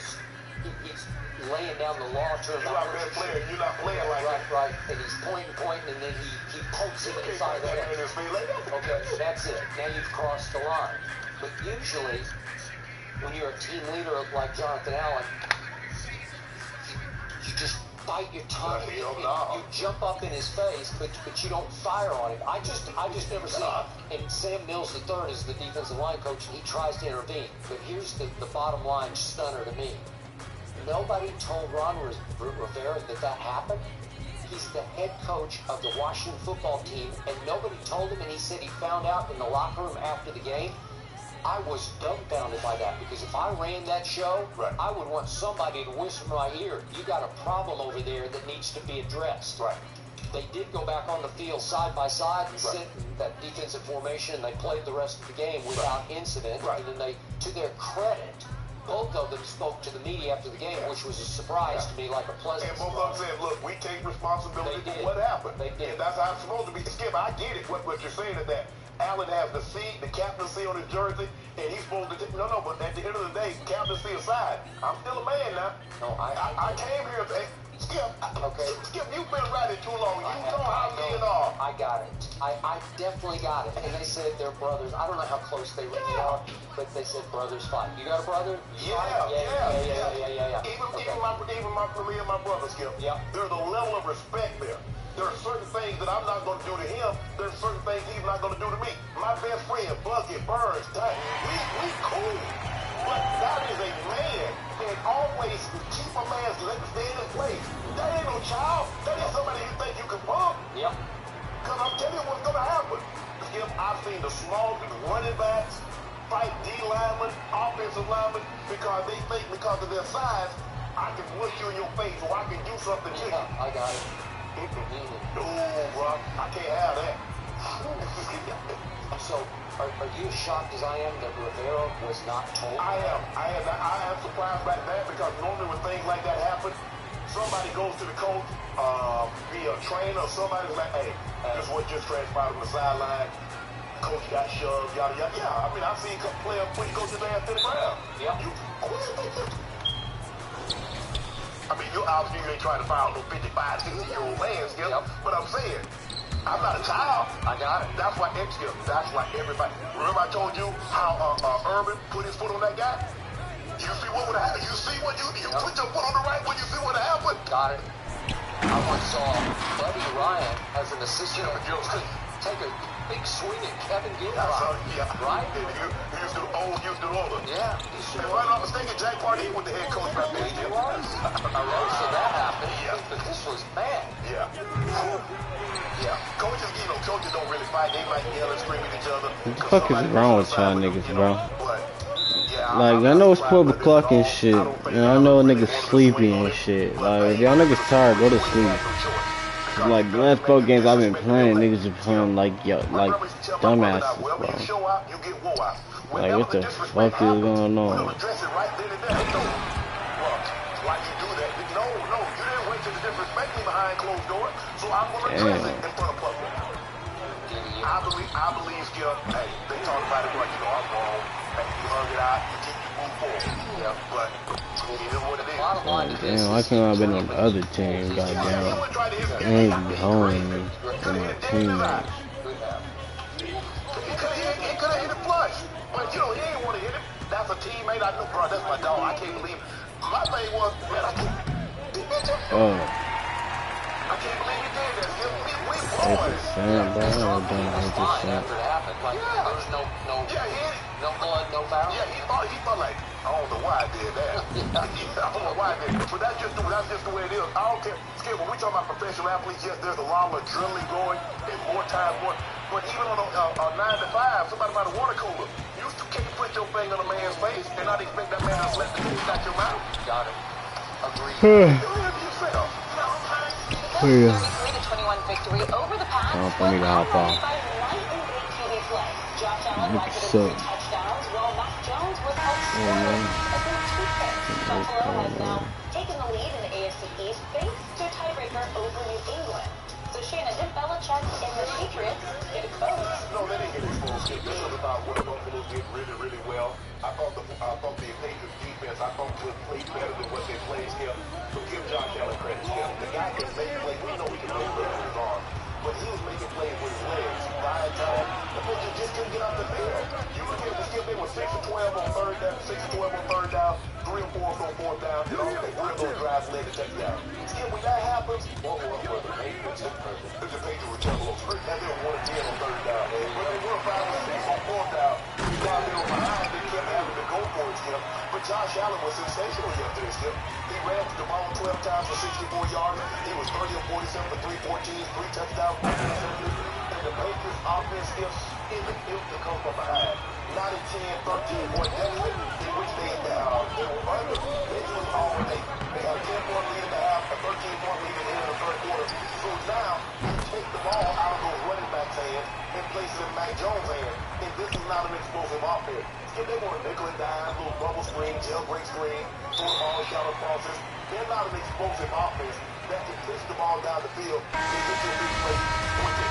laying down the law to him. You're our best player. You're not playing like that. Right. And he's pointing, and then he pokes him inside the head. Okay, that's it. Now you've crossed the line. But usually, when you're a team leader like Jonathan Allen, you just bite your tongue. You jump up in his face, but you don't fire on him. I just never see it. And Sam Mills III is the defensive line coach, and he tries to intervene. But here's the bottom line stunner to me. Nobody told Ron Rivera that happened. He's the head coach of the Washington football team, and nobody told him, and he said he found out in the locker room after the game. I was dumbfounded by that because if I ran that show, Right. I would want somebody to whisper in my ear, you got a problem over there that needs to be addressed. Right. They did go back on the field side by side and Right. sit in that defensive formation, and they played the rest of the game without incident. Right. And then they, to their credit, both of them spoke to the media after the game, which was a surprise to me, like a pleasant And both of them surprise. said, look, we take responsibility They for did. what happened. They did. And that's how it's supposed to be. Skip, I get it, what you're saying is that Allen has the seat, the captaincy on his jersey, and he's supposed to take, no, but at the end of the day, captaincy aside, I'm still a man now. No, I came here to, Skip, Okay. Skip, you've been riding too long. You know I how men are. I got it. I definitely got it. And they said they're brothers. I don't know how close they really are, but they said brothers fight. You got a brother? You Yeah. fight? Yeah. Even Okay. me and my brother, Skip. Yeah. There's a level of respect there. There are certain things that I'm not going to do to him. There's certain things he's not going to do to me. My best friend, Bucket, Burns, we cool. But that is a man. And always keep a man's leg stay in his place. That ain't no child. That ain't somebody you think you can bump. Yep. Because I'm telling you what's going to happen. Skip, I've seen the small running backs fight D linemen, offensive linemen, because they think because of their size, I can push you in your face or I can do something to you. Yeah, I got it. No, bro, I can't have that. So, are you as shocked as I am that Rivera was not told? I am surprised by that because normally when things like that happen, somebody goes to the coach, be a trainer, or somebody's like, hey, this is what just transpired on the sideline. Coach got shoved, yada yada. Yeah, I mean I've seen players put coach's ass to the ground. Yep. I mean, you obviously you ain't trying to foul no 55, 60-year-old man, Skip. Yep. But I'm saying, I'm not a child. I got it. That's why Skip. That's why everybody. Remember I told you how Urban put his foot on that guy? You see what would happen? You see what you put your foot on the right when you see what happened? Got it. I once saw Buddy Ryan as an assistant take a big swing at Kevin Gilbride. Yeah. Right? Houston older. Yeah. If I'm not mistaken, Jack Pardee was the head coach back then. He was. I know, so that happened. Yeah. But this was bad. Yeah. Yeah. Coaches don't really fight. They might yell and scream at each other. What the fuck is wrong with y'all niggas, bro? But, yeah, Like, I know it's 12 o'clock and shit, and I know a nigga sleepy and shit. Like, if y'all niggas tired, go to sleep. Like, the last 4 games I've been playing, niggas are playing like dumbasses, bro. Like, what the fuck is going on? Why you do that? No, you didn't wait till the disrespect me behind closed doors, so I'm going to address it in front of public. I believe, Skip, hey, they talk about it like, I'm wrong. Hey, you hug it out, you move forward. Yeah, but it is what it is. Bottom line Like, to this damn, I is couldn't have been on the other team, goddamn. I ain't be home with my teammates. He could have hit it flush. But, he ain't want to hit it. That's a teammate. I know, bro, that's my dog. I can't believe it. My thing was, man, I can't believe he did that. We boys. Bro, I don't fine understand. after it happened. Like, there was no blood, no foul. Yeah, he thought like, I don't know why I did that. I don't know why I did. But that's just the way it is. I don't care. Skip, when we talk about professional athletes, yes, there's a lot of adrenaline going and more time going. But even on a 9 to 5, somebody by the water cooler, you can't put your finger on a man's face and not expect that man to let the thing out your mouth. Got it. Agreed. Do it yourself. Yeah. 33-21 victory over the Pats. Oh, for me to hop off. By light and big TV play. Josh Allen Look recorded so. 3 touchdowns, while Mac Jones was held man. scoreless as in 2 picks. Buffalo has now taken the lead in the AFC East thanks to a tiebreaker over New England. So Shannon, did Belichick and the Patriots get exposed? No, they didn't get exposed. This was about what Buffalo did really, really well. I thought the Patriots defense, would play better than what they played here. So give Josh Allen credit. The guy can make plays. We know he can make plays with his arm. But he was making plays with his legs. Buying time. The Patriots just couldn't get off the field. You look at the Skip, they were 6 of 12 on third down, 6 of 12 on third down, 3 or 4 on fourth down, and all they 3 of those drives led to touchdown. Skip, when that happens, what were the Patriots? The Patriots were terrible. And they were 1 of 10 on third down. But they were 5 or 6 on fourth down. While they were behind, they kept having to go for it, Skip. But Josh Allen was sensational yesterday, Skip. He ran the ball 12 times for 64 yards. He was 30 of 47 for 314, 3 touchdowns, 1 interception. And the Patriots offense, Skip, in the field to come from behind. Not a 10, 13-point deficit in which they under. This was already, they had a 10-point lead in the half, a 13-point lead in the third quarter. So now you take the ball out of those running backs' hands and place it in Mac Jones' hands. And this is not an explosive offense. If they want to nickel and dime, little bubble screen, jailbreak screen, throw the ball shallow crosses, they're not an explosive offense that can push the ball down the field and get to a big play quickly.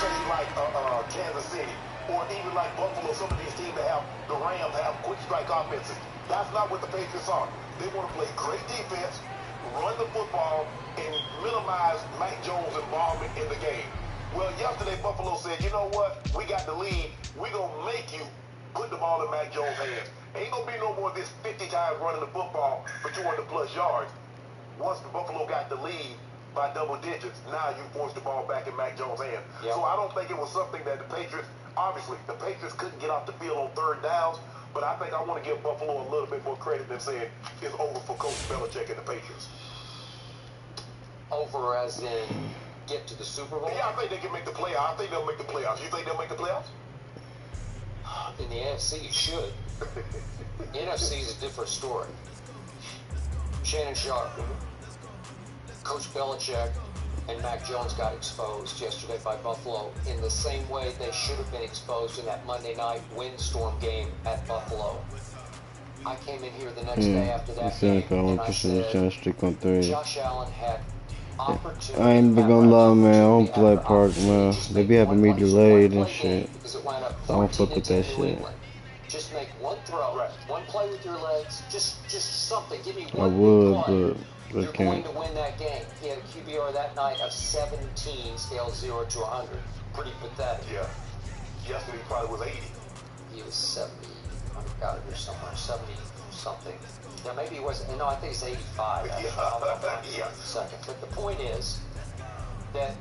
Say like Kansas City or even like Buffalo, some of these teams that have, the Rams have quick strike offenses. That's not what the Patriots are. They want to play great defense, run the football, and minimize Mac Jones' involvement in the game. Well, yesterday Buffalo said, you know what? We got the lead. We're going to make you put the ball in Mac Jones' hands. Ain't going to be no more of this 50 times running the football for 200-plus yards. Once the Buffalo got the lead by double digits, now you force the ball back in Mac Jones' hands. Yep. So I don't think it was something that the Patriots, obviously, the Patriots couldn't get off the field on third downs, but I think I want to give Buffalo a little bit more credit than saying it's over for Coach Belichick and the Patriots. Over as in get to the Super Bowl? Yeah, I think they can make the playoffs. I think they'll make the playoffs. You think they'll make the playoffs? In the NFC, you should. NFC is a different story. Shannon Sharp, Coach Belichick, and Mac Jones got exposed yesterday by Buffalo in the same way they should have been exposed in that Monday night windstorm game at Buffalo. I came in here the next day after that game, and I said, Josh Allen had opportunity. I ain't gonna lie, man. I don't play Park, man. They be having me delayed and shit. I don't fuck with that shit. Just make one throw, one play with your legs, just something. Give me one. I would, but I you're can't. going to win that game. He had a QBR that night of 17, scale 0 to 100. Pretty pathetic. Yeah. Yesterday he probably was 80. He was 70. I got it here somewhere. 70 something. Yeah, maybe he was. No, I think it's 85. Yeah. Second. But the point is that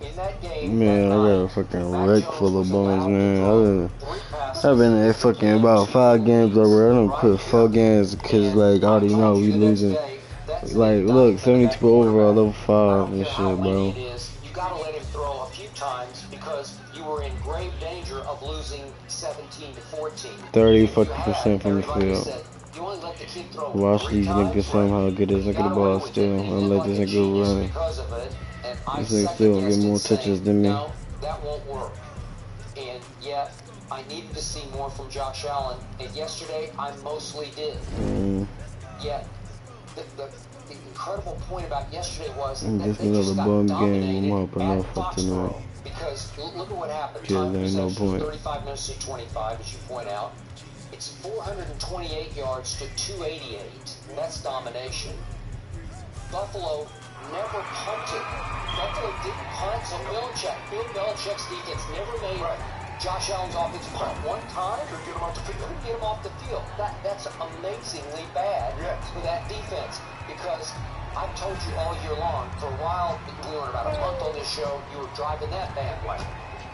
in that game, Man, I got a fucking wreck full of bones, man. I've been in fucking about 5 games over. I don't quit 4 games because, like, I already know we losing. Like, look, 72 overall, level 5 and shit, bro. You gotta let him throw a few times because you were in grave danger of losing 17 to 14. 30% from the field. Watch these niggas somehow get this nigga the ball still and let this nigga run. This nigga still get more touches than me. No, that won't work. And yet, I needed to see more from Josh Allen. And yesterday, I mostly did. Yet, the incredible point about yesterday was that they just got dominated at Foxborough. Because look at what happened. Time possession, 35 minutes to 25, as you point out. It's 428 yards to 288. That's domination. Buffalo never punted. Buffalo didn't punt, so Bill Belichick's defense never made Josh Allen's offensive punt one time. Couldn't get him off the field. Couldn't get him off the field. That's amazingly bad for that defense. Because I've told you all year long, for a while, we were about a month on this show, you were driving that bandwagon.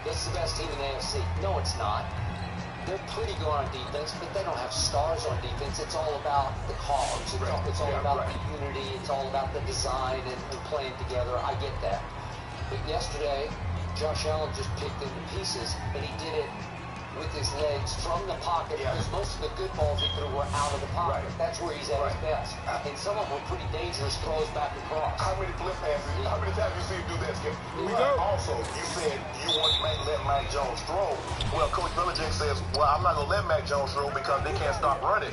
This is the best team in the AFC. No, it's not. They're pretty good on defense, but they don't have stars on defense. It's all about the cogs. It's all about the unity. It's all about the design and playing together. I get that. But yesterday, Josh Allen just picked into pieces, and he did it with his legs from the pocket, because most of the good balls he threw were out of the pocket. That's where he's at his best. And some of them were pretty dangerous throws back across. How many flip passes? How many times you see him do that, Skip? Also, you said you want to let Mac Jones throw. Well, Coach Belichick says, well, I'm not going to let Mac Jones throw because they can't stop running.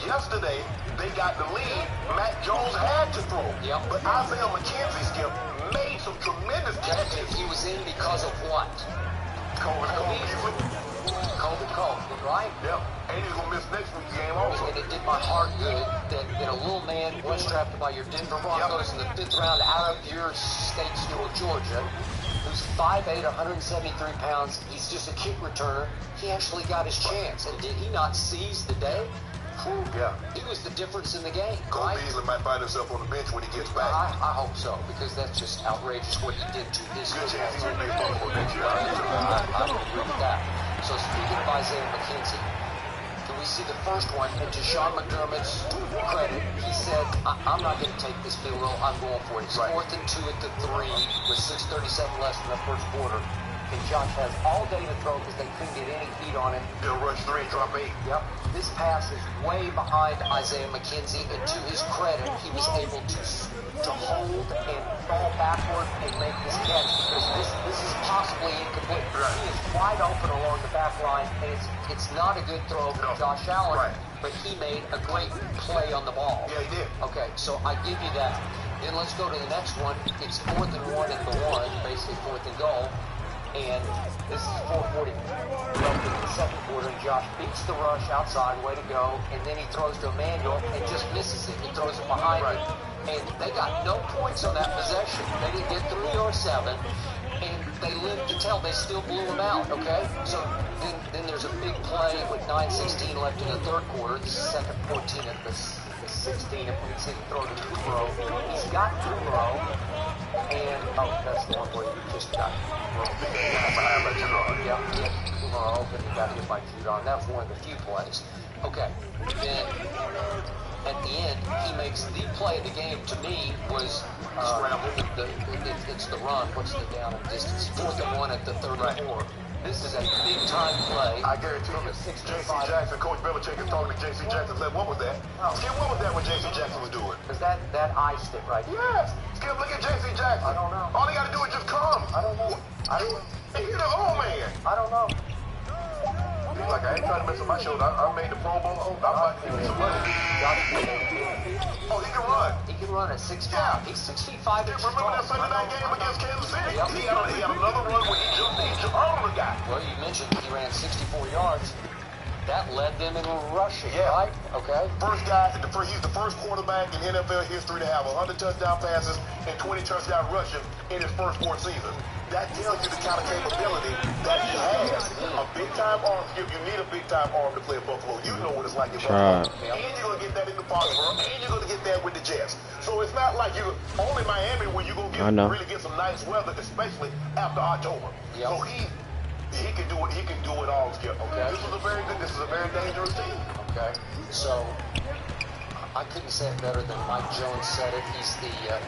Yesterday, they got the lead. Mac Jones had to throw. But Isaiah McKenzie, Skip, made some tremendous catches. He was in because of what? COVID, right? Yep. And he's going to miss next week's game also. And it did my heart good that a little man was drafted by your Denver Broncos in the 5th round out of your state school, Georgia, who's 5'8", 173 pounds. He's just a kick returner. He actually got his chance. And did he not seize the day? Yeah. He was the difference in the game. Cole Beasley might find himself on the bench when he gets back. I hope so, because that's just outrageous what he did to his good chance he will be available next year. I don't agree with that. So speaking of Isaiah McKenzie, can we see the first one? And to Sean McDermott's credit, he said, I'm not going to take this field goal. I'm going for it. It's 4th and 2 at the 3 with 6:37 left in the first quarter. And Josh has all day to throw because they couldn't get any heat on him. He'll rush 3, drop 8. Yep. This pass is way behind Isaiah McKenzie, and to his credit, he was able to hold and fall backward and make this catch because this is possibly incomplete. Right. He is wide open along the back line, and it's not a good throw from Josh Allen, Right. but he made a great play on the ball. Yeah, he did. Okay, so I give you that. Then let's go to the next one. It's 4th and 1 at the 1, basically 4th and goal. And this is 4:40 left in the second quarter. And Josh beats the rush outside, way to go. And then he throws to Emmanuel and just misses it. He throws it behind him. And they got no points on that possession. They didn't get 3 or 7. And they lived to tell they still blew him out, okay? So then there's a big play with 9:16 left in the third quarter. This is second 14 at the 16. If we see him throw to Kumaro. He's got Kumaro. And, that's the one where you just got Yep, Kumaro open. He got hit by Judon. That was one of the few plays. Okay. Then at the end, he makes the play of the game to me was it's the run. What's the down and distance? 4th and 1 at the 34. This is a big time play. I guarantee you, J.C. Jackson, Coach Belichick is talking to J.C. Jackson. Said, what was that? Skip, what was that what J.C. Jackson was doing? Is that iced it right? Yes. Skip, look at J.C. Jackson. I don't know. All he got to do is just come. I don't know. He's the old man. I don't know. He's like, I ain't trying to mess with my shoulder. I made the Pro Bowl. I'm about to give him some money. Oh, he can run. He can run at 6'5". Yeah. He's 6'5". Remember that Sunday night game against Kansas City? Yep. He had another run where he jumped on the guy. Well, you mentioned he ran 64 yards. That led them in rushing, Yeah. right? Okay. First guy, he's the first quarterback in NFL history to have 100 touchdown passes and 20 touchdown rushing in his first 4 seasons. That tells you the kind of capability that he has. A big-time arm, Skip, you need a big-time arm to play at Buffalo. You know what it's like in Buffalo. And you're going to get that in the Foxborough, and you're going to get that with the Jets. So it's not like you're only Miami where you're going to really get some nice weather, especially after October. Yep. So he can do it. He can do it all, Skip. Okay. This is a very dangerous team. Okay. So I couldn't say it better than Mike Jones said it. He's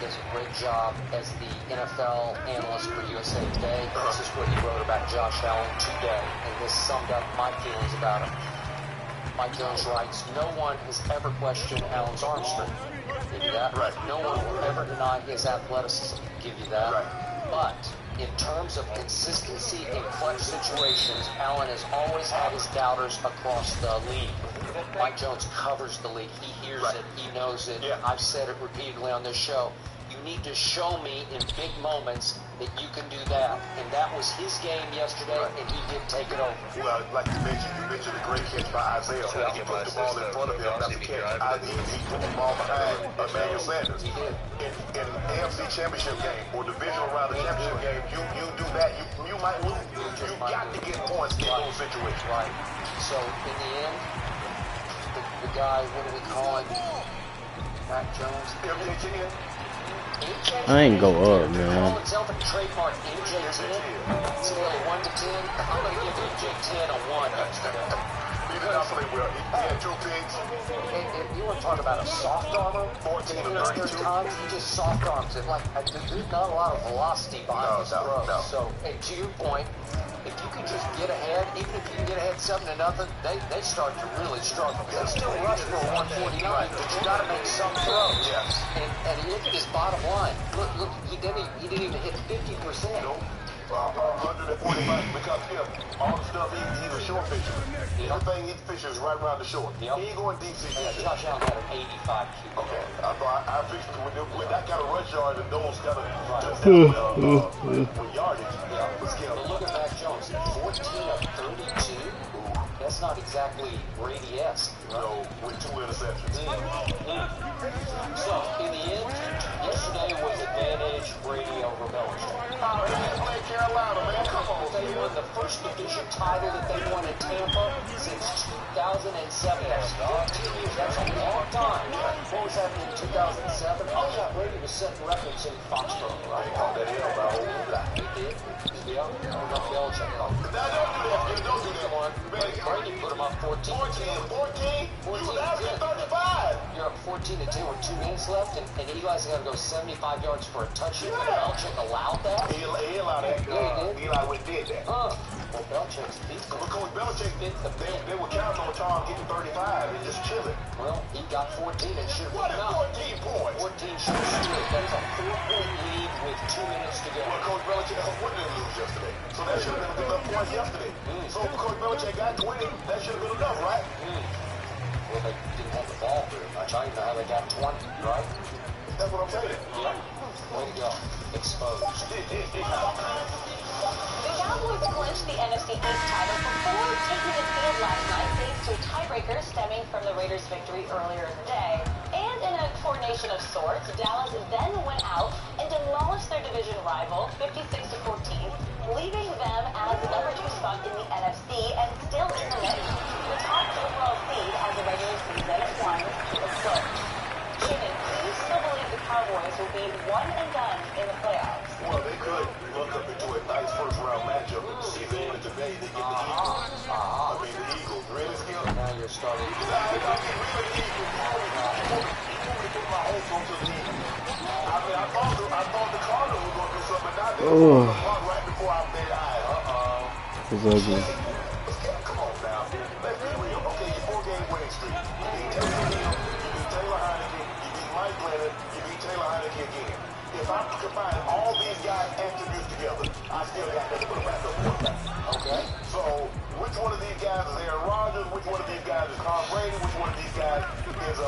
does a great job as the NFL analyst for USA Today. This is what he wrote about Josh Allen today, and this summed up my feelings about him. Mike Jones writes, no one has ever questioned Allen's arm strength. Give you that. Right. No one will ever deny his athleticism. Give you that. Right. But in terms of consistency in clutch situations, Allen has always had his doubters across the league. Mike Jones covers the league. He hears it. He knows it. Yeah. I've said it repeatedly on this show. You need to show me in big moments that you can do that. And that was his game yesterday, and he did take it over. Well, like you mentioned a great catch by Isaiah. He put the ball in front of him. That's a catch. He put the ball behind Emmanuel Sanders. He did. In an AFC championship game or divisional round of championship game, you do that, you might lose. You got to get points in those situations. Right. So in the end, the guy, what do we call him? Mac Jones. MJ10. I ain't go up, man. Call himself a trademark MJ10. Scale of 1 to 10. I'm going to give MJ10 a 1. He did not play well. He had 2 picks. And you want to talk about a soft armor? 14 to There's 32. times he just soft arms it. Like, there's not a lot of velocity behind his throws. No. So, and to your point, if you can just get ahead, even if you can get ahead 7-0, they start to really struggle. They still rush for 149, but you got to make some throws. Yes. And look at his bottom line. Look, he didn't even hit 50%. Nope. 145 because all the stuff he's a short fisher. Everything he fishes right around the short. He ain't going deep sea fishing. Josh Allen had an 85 QB. Okay, I fixed it with that kind of rush yard and those kind of with yardage. But look at Mac Jones, 14 of 32. That's not exactly Brady-esque. No, with 2 interceptions. So, in the end, yesterday was advantage Brady over Belichick. He's playing Carolina, man. Come on. They won the first division title that they won in Tampa since 2007. That's 14 years. That's a long time. What was that in 2007? Oh, yeah, Brady was setting records in Foxborough, right? They called that in on my old guy. He did. Yeah, Belichick. Don't do that one. Brady put him up 14. 14. You was asking 35. You're up 14-10. 14 to 10 with 2 minutes left, and Eli's got to go 75 yards for a touchdown. Belichick allowed that? He allowed that. Yeah, he did. Eli went did that. Well, Belichick's beat them. Because Belichick, they were counting on Tom getting 35 and just chilling. Well, he got 14 and should have What won is out. 14 points? 14 should have stood. That's a 4-point lead with 2 minutes to go. Well, Coach Belichick, what did they lose yesterday? So that should have been enough points yesterday. So Coach Belichick got 20. That should have been enough, right? Well, they didn't have the ball very much. I don't even know how they got 20, right? That's what I'm saying. Yeah. Way to go. Exposed. The Cowboys clinched the NFC East title before taking the field last night thanks to a tiebreaker stemming from the Raiders' victory earlier in the day. And in a coronation of sorts, Dallas then went out and demolished their division rival 56-14, leaving them as the number 2 spot in the NFC and still in the mix for the top overall seed as the regular season winds to a close. Shannon, do you still believe the Cowboys will be one and done in the playoffs? Well, they could look up into a nice first-round matchup and see if even today they get the Eagles. I mean, the Eagles. Really, Skip? Now you're starting. I get really the Eagles. You want me to put my hopes onto the Eagles. I mean, I thought the Cardinals were going to do something. Now they're going to run right before I made eyes. It's ugly. Come on now. Let's be real. Okay, your 4-game winning streak. You beat Taylor Hill, you beat Taylor Heineke, you beat Mike Leonard, you beat Taylor Heineke again. If I combine all these guys' attributes together, I still got nothing but a backup quarterback. Okay. So, which one of these guys is Aaron Rodgers? Which one of these guys is Tom Brady? Which one of these guys is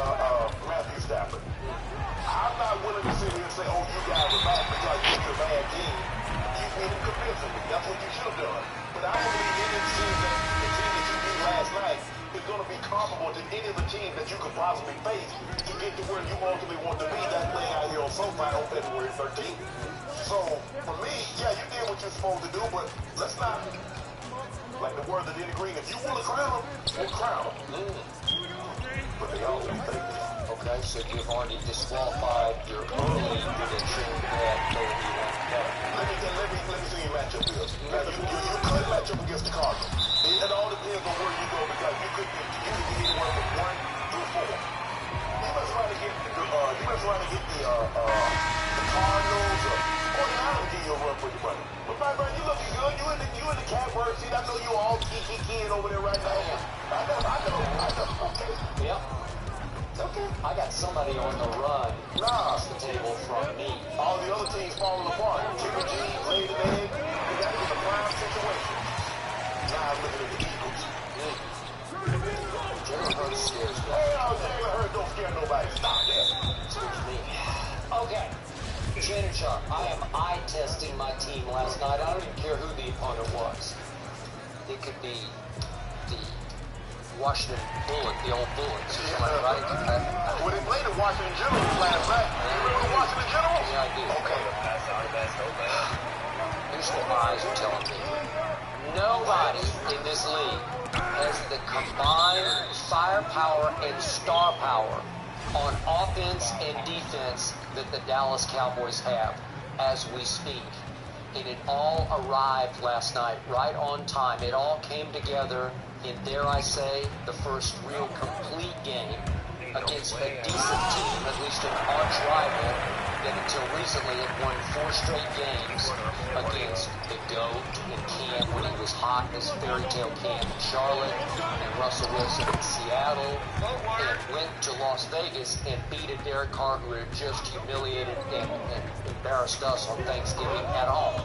Matthew Stafford? I'm not willing to sit here and say, oh, you guys are back because you're a bad team. You didn't convince me. That's what you should have done. But I don't believe any of the team that you beat last night is going to be comparable to any of the teams that you could possibly face to get to where you ultimately want to be. That playing out here on SoFi on February 13th. So, for me, yeah, you did what you're supposed to do, but let's not, like the word that didn't agree, if you want to crown them, we'll crown them. But they always think that. Okay, so you've already disqualified your early prediction that they will be one better. Let me see your matchup, Bill. Now, you could match up against the Cardinals. It all depends on where you go because you could be anywhere from 1 through 4. You must try to get the Cardinals or the Islanders give you a run for your money. But my brother, you looking good. You in the catbird seat. I know you all kicking over there right now. I know. Okay. Yep. Okay. I got somebody on the run across the table from me. All the other teams falling apart. Jimmy G, laid an egg. That was a prime situation. Now I'm looking at the Eagles. Jalen Hurts scares me. Jalen Hurts don't scare nobody. Stop that. Scares me. Okay. Shannon Sharp, I am eye testing my team last night. I don't even care who the opponent was. It could be the Washington Bullet, the old Bullets, right? When they played the Washington Generals last night, you remember the Washington Generals? Yeah, I do. Okay. Here's what my eyes are telling me. Nobody in this league has the combined firepower and star power on offense and defense that the Dallas Cowboys have as we speak. And it all arrived last night, right on time. It all came together in, dare I say, the first real complete game against a decent team, at least an arch rival, that until recently had won 4 straight games against the GOAT and Cam when he was hot as fairy tale Cam in Charlotte, and Russell Wilson in Seattle, and went to Las Vegas and beat a Derek Carr who had just humiliated and embarrassed us on Thanksgiving at home.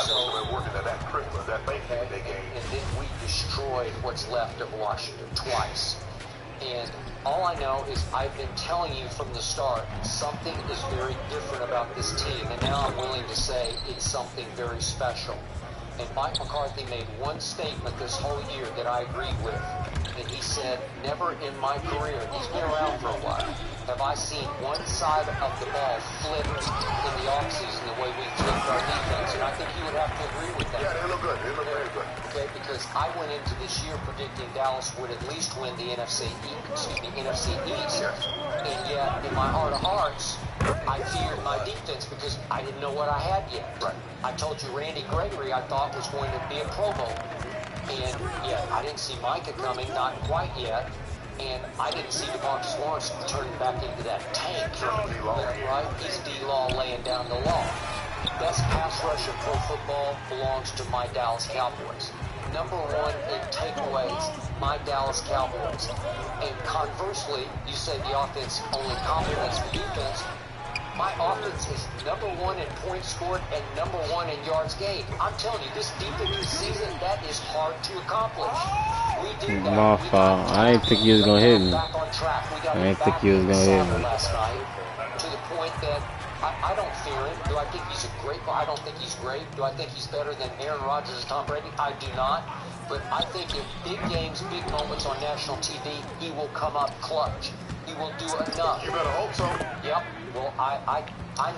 So we're working at that Christmas, that Thanksgiving game. And then we destroyed what's left of Washington twice. And all I know is I've been telling you from the start, something is very different about this team. And now I'm willing to say it's something very special. And Mike McCarthy made one statement this whole year that I agreed with. And he said, never in my career, he's been around for a while, have I seen one side of the ball flipped in the offseason the way we flipped our defense. And I think you would have to agree with that. Yeah, they look good. They look very good. Okay, because I went into this year predicting Dallas would at least win the NFC East. And yet, in my heart of hearts, I feared my defense because I didn't know what I had yet. Right. I told you Randy Gregory I thought was going to be a Pro Bowl. And yet, I didn't see Micah coming, not quite yet. And I didn't see DeMarcus Lawrence turning back into that tank. Right? He's D-Law laying down the law. Best pass rush in pro football belongs to my Dallas Cowboys. Number one in takeaways, my Dallas Cowboys. And conversely, you say the offense only complements the defense. My offense is number one in points scored and number one in yards gained. I'm telling you, this defensive season, that is hard to accomplish. We did that. My fault. I didn't think you was gonna hit me. Back on track. We got I didn't think you was gonna hit me. last night to the point that I don't fear him. Do I think he's a great? I don't think he's great. Do I think he's better than Aaron Rodgers and Tom Brady? I do not. But I think in big games, big moments on national TV, he will come up clutch. He will do enough. You better hope so. Yep. Well, I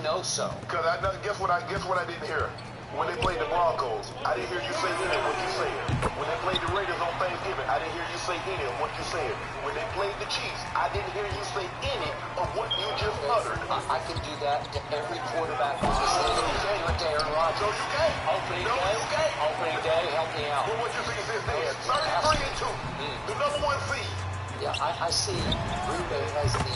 know so. Because guess what I didn't hear? When they played the Broncos, I didn't hear you say any of what you said. When they played the Raiders on Thanksgiving, I didn't hear you say any of what you said. When they played the Chiefs, I didn't hear you say any of what you just uttered. I can do that to every quarterback in the state. You went to Aaron Rodgers. No, you can't. Opening No, day. you can't. Opening day. Help me out. Well, what you think is this? 33-2. The number one seed. Yeah, I see Green Bay has the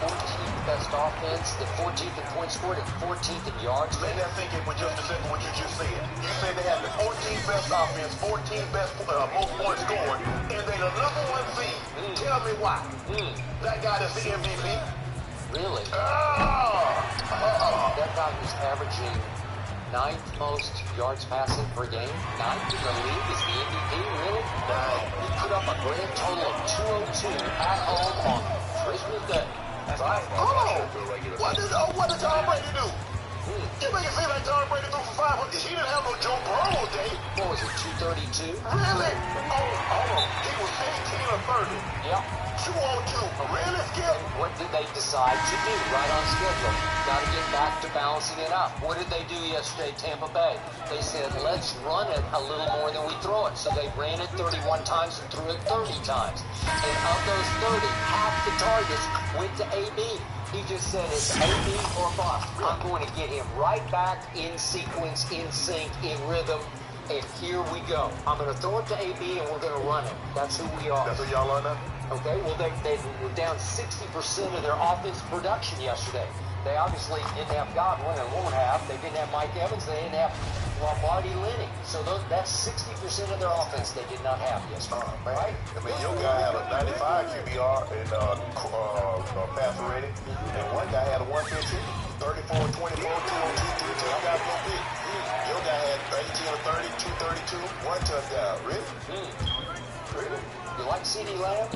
14th best offense, the 14th in points scored, and 14th in yards. Let that sink in for just a second what you just said. You said they have the 14th best offense, 14th best most points scored, and they the number one seed. Tell me why. That guy that's the MVP. Really? Ah! That guy was averaging 9th most yards passing per game. 9th in the league is the MVP, really? He put up a grand total of 202 at home on Christmas Day. Right? Oh! What did Tom Brady do? You make it seem like Tom Brady threw for 500. He didn't have no Joe Burrow day. What was it, 232? Really? Oh, he was 18 or 30. Yep. 202. Really, Skip? What did they decide to do right on schedule? Got to get back to balancing it up. What did they do yesterday, Tampa Bay? They said, let's run it a little more than we throw it. So they ran it 31 times and threw it 30 times. And of those 30, half the targets went to AB. He just said it's AB or bust. I'm going to get him right back in sequence, in sync, in rhythm. And here we go. I'm going to throw it to AB and we're going to run it. That's who we are. That's what y'all are now? Okay, well, they were down 60% of their offense production yesterday. They obviously didn't have Godwin and won't have. They didn't have Mike Evans. They didn't have Lombardi Lenny. So that's 60% of their offense they did not have yesterday, right? I mean, your guy had a 95 QBR in passer rating, and one guy had a 115, 34, 24, 202, 3 touchdowns, no pick. Your guy had 18 or 30, 232, one touchdown. Really? Really? You like CeeDee Lamb?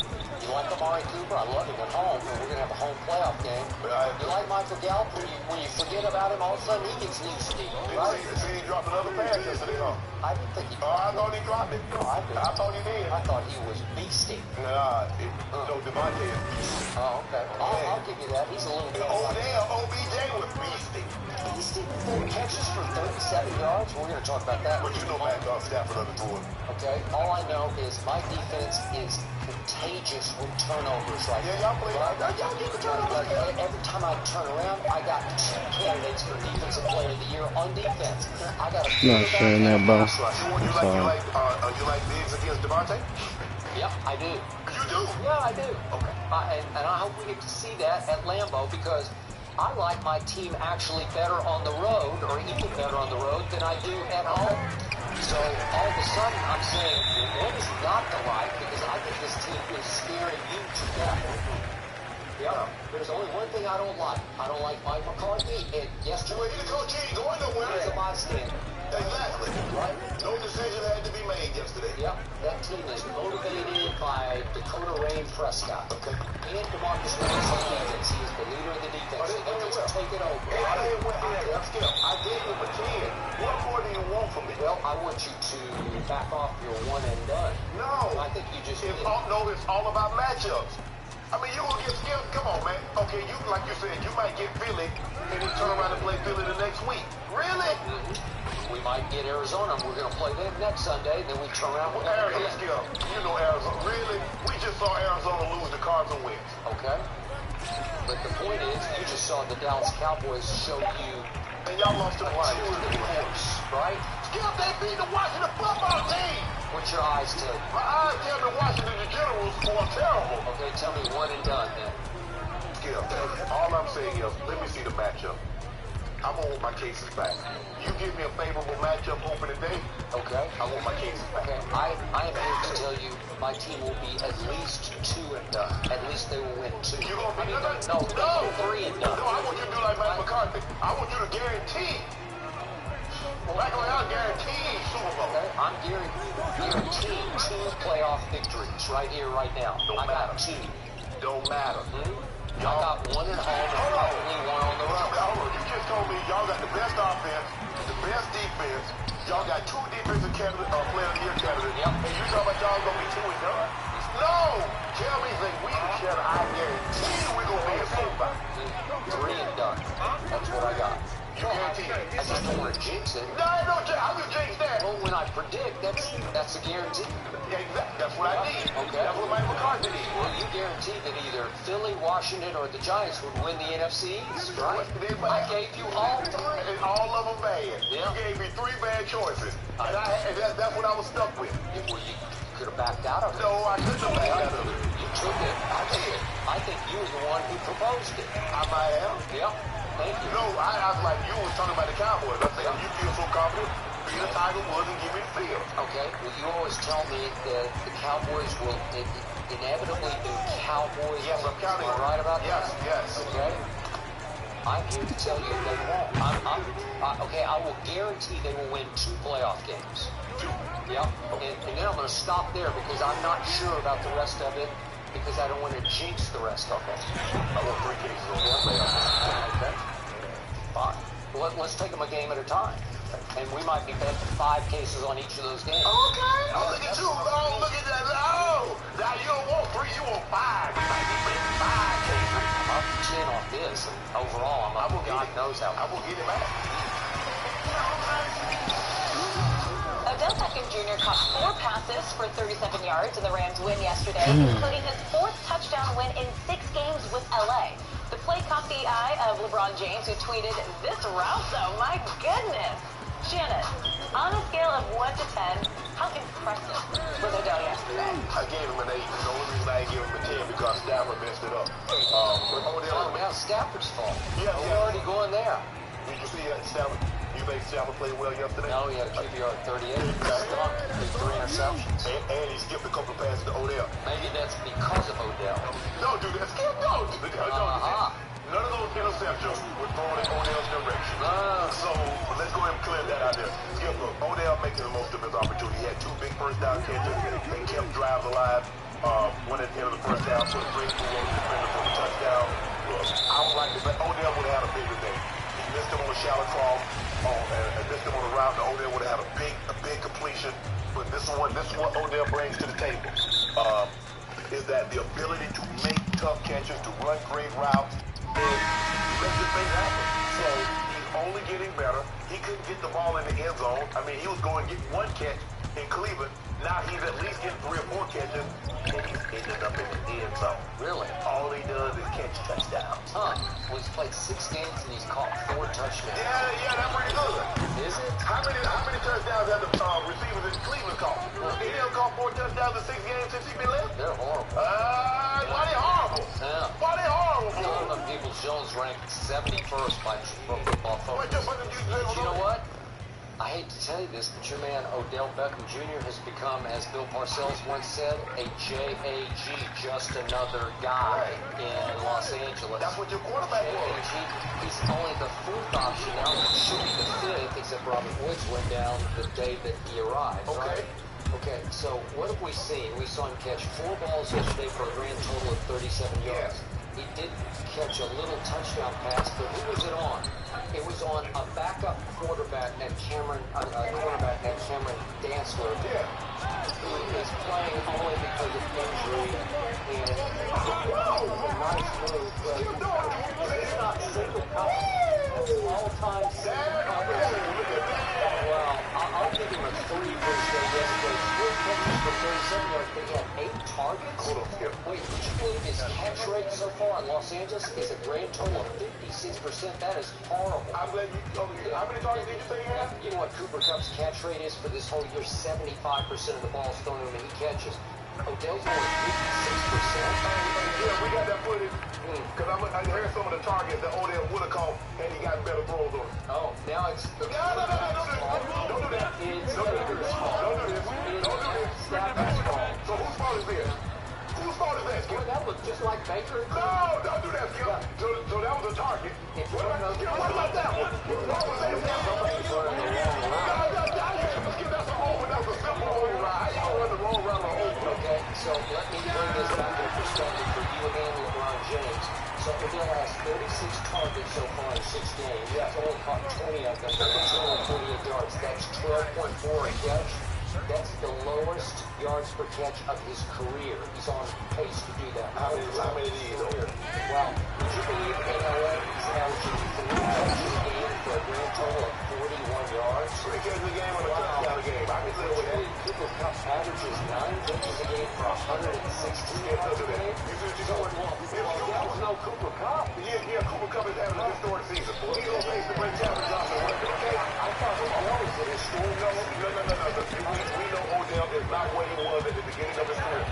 You like Amari Cooper? I love him at home, and we're going to have a home playoff game. You like Michael Gallup? When you forget about him, all of a sudden he gets loose, right? See, he dropped another pass yesterday, huh? I didn't think he Oh, I thought he dropped it. No, I didn't. I thought he did. I thought he was beastie. No, Devontae is beastie. Oh, okay. I'll give you that. He's a little bit OBJ was beastie. beastie. 4 catches for 37 yards. We're going to talk about that. But you know Matt Stafford underthrew it. Okay. All I know is my defense is contagious with turnovers right Yeah, now. y'all play. Right? Y'all get the turnovers. Every time I turn around, I got 2 candidates for Defensive Player of the Year on defense. I got a Not sharing that, bro. You like Diggs against Devontae? Yep, I do. You do? Yeah, I do. Okay. And I hope we get to see that at Lambeau because I like my team actually better on the road or even better on the road than I do at home. So all of a sudden I'm saying, what is not to like? Because I think this team is scaring you to death. Yeah. There's only one thing I don't like. I don't like Mike McCarthy. And yesterday, Well, the coach ain't going nowhere. he was a bystander. Exactly. Right? No decision had to be made yesterday. Yep, that team is motivated by Dakota Rain Prescott. Okay. And DeMarcus Lawrence on defense. He is the leader of the defense. They They playing just well. take it over. I gave him a 10. What more do you want from me? Well, I want you to back off your one and done. No. I think you just did. It's all about matchups. I mean, you will get skilled. Come on, man. Okay, you like you said, you might get Philly and then turn around and play Philly the next week. Really? We might get Arizona. We're going to play them next Sunday. Then we turn around with Arizona, skill. You know Arizona. Really? We just saw Arizona lose to Carson Wentz. Okay. But the point is, you just saw the Dallas Cowboys show you And y'all lost to a the Lions. tour de force, right? Skip, they beat the Washington football team. What's your eyes tell you? My eyes tell me Washington Generals are terrible. Okay, tell me one and done then. Yeah, all I'm saying is, let me see the matchup. I'm gonna want my cases back. You give me a favorable matchup opening day, Okay. I want my cases back. Okay, I am here to tell you my team will be at least 2 and done. At least they will win 2. You gonna be No, 3 and done. No, I want you to do like Mike McCarthy. I want you to guarantee. Like I guarantee Super Bowl. Okay, I'm guaranteeing 2 playoff victories right here, right now. I got 2. Don't matter. I got 1 at home and probably 1 on the road. Hold on, you just told me y'all got the best offense, the best defense. Y'all got 2 defensive player of the year candidates. Yep. And you talking about y'all gonna be 2 and done? No! Tell me that we shall. I guarantee we're gonna be a Super Bowl. 3 and done. That's what I got. You guarantee it. I just don't want to jinx it. No, I don't. I will change that. Well, when I predict, that's a guarantee. Yeah, exactly. That's what I need. Okay. That's what Mike McCarthy needs. Well, you guarantee that either Philly, Washington, or the Giants would win the NFC East, right? I gave you all 3. And all of them bad. Yeah. You gave me 3 bad choices. And that's what I was stuck with. Well, you could have backed out of it. No, I couldn't have backed out of it. You took it. I did. I think you were the one who proposed it. I might have. Yep. Thank you. No, I was like, you was talking about the Cowboys. I said, you feel so confident, be the Tiger Woods and give me the field. Okay. Well, you always tell me that the Cowboys will inevitably do Cowboys. Yes, I'm counting. Am I right about Yes, that? yes. Okay. I'm here to tell you they won't. Okay, I will guarantee they will win 2 playoff games. Yep. And then I'm going to stop there because I'm not sure about the rest of it because I don't want to jinx the rest of it. I want 3 cases on one playoff. Okay. Fine. Well, let's take them a game at a time. And we might be betting 5 cases on each of those games. Okay. Oh, look at you. Oh, look at that. Oh, now you don't want 3, you want 5. You might be betting 5 cases. I'm up to 10 on this, and overall, I'm up to God knows how. I will get it back. Odell Beckham Jr. caught 4 passes for 37 yards in the Rams' win yesterday, including his 4th touchdown win in 6 games with LA. The play caught the eye of LeBron James, who tweeted, "This route, though, my goodness." Shannon, on a scale of 1 to 10, how impressive was Odell yesterday? I gave him an 8. The only reason I didn't give him a 10 because Stafford messed it up. Oh, now Stafford's fault. Yeah, We're already going there. Did you see Stafford? You made Stafford play well yesterday? No, he had a QBR at 38. Stunk. Threw 3 interceptions. And he skipped a couple of passes to Odell. Maybe that's because of Odell. Don't do that. Skip, don't do that. None of those interceptions were thrown in Odell's direction. So let's go ahead and clear that out there. Skip, look, Odell making the most of his opportunity. He had 2 big first down catches. They kept drives alive. One at the end of the first down, put a great move on the defender for the touchdown. Look, I would like to bet Odell would have had a bigger day. He missed him on a shallow cross, and missed him on a route. Odell would have had a big completion. But this is what Odell brings to the table. Is that the ability to make tough catches, to run great routes, and make this thing happen. So he's only getting better. He couldn't get the ball in the end zone. I mean, he was going to get 1 catch in Cleveland. Now he's at least getting 3 or 4 catches, and he's ended up in the end zone. Really? All he does is catch touchdowns. Huh. Well, he's played 6 games and he's caught 4 touchdowns. Yeah, that's pretty good. Is it? How many touchdowns have the receivers in Cleveland caught? He didn't caught 4 touchdowns in 6 games since he's been left. They're horrible. Why they horrible? Yeah. Why they horrible? Donovan Peoples-Jones ranked 71st by Pro Football Focus. But You know what? I hate to tell you this, but your man Odell Beckham Jr. has become, as Bill Parcells once said, a JAG, just another guy in Los Angeles. That's what your quarterback was. JAG, he's only the 4th option now. He should be the 5th, except Robert Woods went down the day that he arrived. Okay. Right? Okay, so what have we seen? We saw him catch 4 balls yesterday for a grand total of 37 yards. He did catch a little touchdown pass, but who was it on? It was on a backup quarterback at Cameron Dantzler, who is playing only because of injury. And a nice move, but it's not single coverage. That's an all-time single coverage. Well, I'll give him a 3 for his day yesterday. 4 catches for 37 yards. They had 8 targets. Hold on, Skip. Wait, would you believe his catch rate so far in Los Angeles is a grand total of 56%. That is horrible. I'm glad you. How many targets did you say he had? You know what Cooper Kupp's catch rate is for this whole year? 75% of the balls thrown to him and he catches. Odell's only 56%. Yeah, we got that footage. Because I heard some of the targets that Odell would have caught, and he got better throws on it. Oh, now it's... No, don't do that. It's Don't do Baker's this. fault. Don't do this. Don't do this. Stafford's fault. So whose fault is this? Whose fault is that, Skip? Boy, that looked just like Baker. No, don't do that, Skip. So that was a target. What about that one? What was that? Somebody's running the wrong route. Skip, that's a hole, that's a simple hole ride. How you run the wrong route on a hole? Okay, so let me bring this back into perspective for you and LeBron James. So Odell has 36 targets so far in 6 games. He's only caught 20 of them for 248 yards. That's 12.4 a catch. That's the lowest yards per catch of his career. He's on pace to do that. How many of these over here? Well, would you believe in LA he's averaging 3 catches a game for a grand total of 41 yards? 3 catches a game on a touchdown a game. I can live with that. Cooper Kupp averages 9 catches a game for 116 yards a game. You see what you're doing? That was no Cooper Kupp. Yeah, Cooper Kupp is having a historic season. He's going to face the great Calvin Johnson. Okay? I thought Odell was a historic. No. We know Odell is not what he was at the beginning of his career. I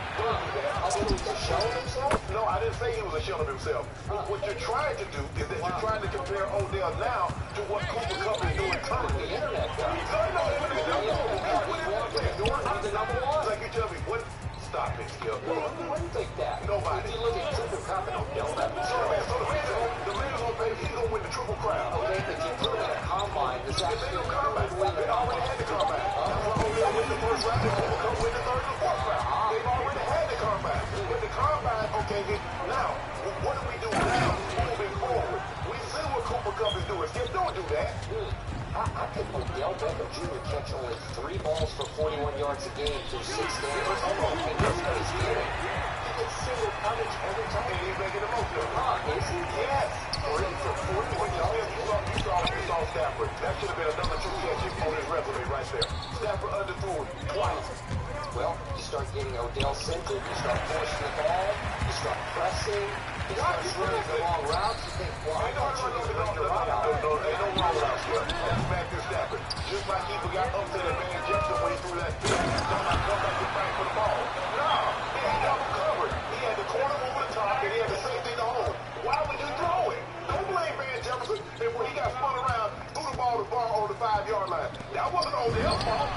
think he's a shell of himself. No, I didn't say he was a shell of himself. What you're trying to do is that you're trying to compare Odell now to what Cooper Kupp is doing currently. The internet guy. No, I'm the number one. like you tell me, what? Stop it, Skip. Who wouldn't think that? Nobody. If you look at Cooper Kupp and Odell, that means So the man's going to pay, he's going to win the triple crown. okay, if you put him in a combine, this If they actually don't come back, win they the already had the comeback. That's why Odell win the first round and Cooper Kupp win the third and the fourth round. They've already had the comeback. With the combine, okay, now, what do we do now moving forward? We see what Cooper Kupp is doing. Skip, don't do that. I think Odell Beckham Jr. catch only 3 balls for 41 yards a game through 6 games. And here's what he's doing. He gets single coverage every time. And he's making the most of it. Is he? Yes. 3 for 41 yards. You saw Stafford. That should have been another 2 catches on his resume right there. Stafford underthrew it twice. Well, you start getting Odell centered, you start forcing the ball, you start pressing, you start running the long routes, you think, well, I want you to run your route out. No, ain't no wrong route, Skip. That's Matthew Stafford. Just like he forgot upset at Van Jefferson when he threw that pitch. Come back to fight for the ball. No, he ain't double covered. He had the corner over the top, and he had the safety in the hole. Why would you throw it? Don't blame Van Jefferson. And when he got spun around, threw the ball to Barr on the 5-yard line. That wasn't Odell's fault.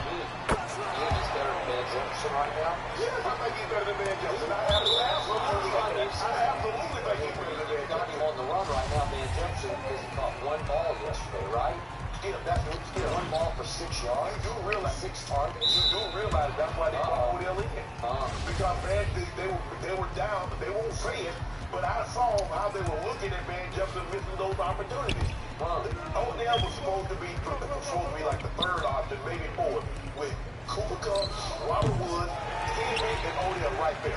You think he's better than Van Jefferson right now? Yes, I think he's better than Van Jefferson. I absolutely think he's better than Van Got him Jefferson. on the run right now, Van Jefferson, because he caught 1 ball yesterday, right? Yeah, that's what it's still. 1 ball for 6 yards. You do realize 6 targets. You do realize that's why they call Odell in. Because they were down, but they won't say it. But I saw how they were looking at Van Jefferson missing those opportunities. Odell was supposed to be like the 3rd option, maybe 4th, with Cooper Kupp, Robert Woods, Henry, and Odell right there.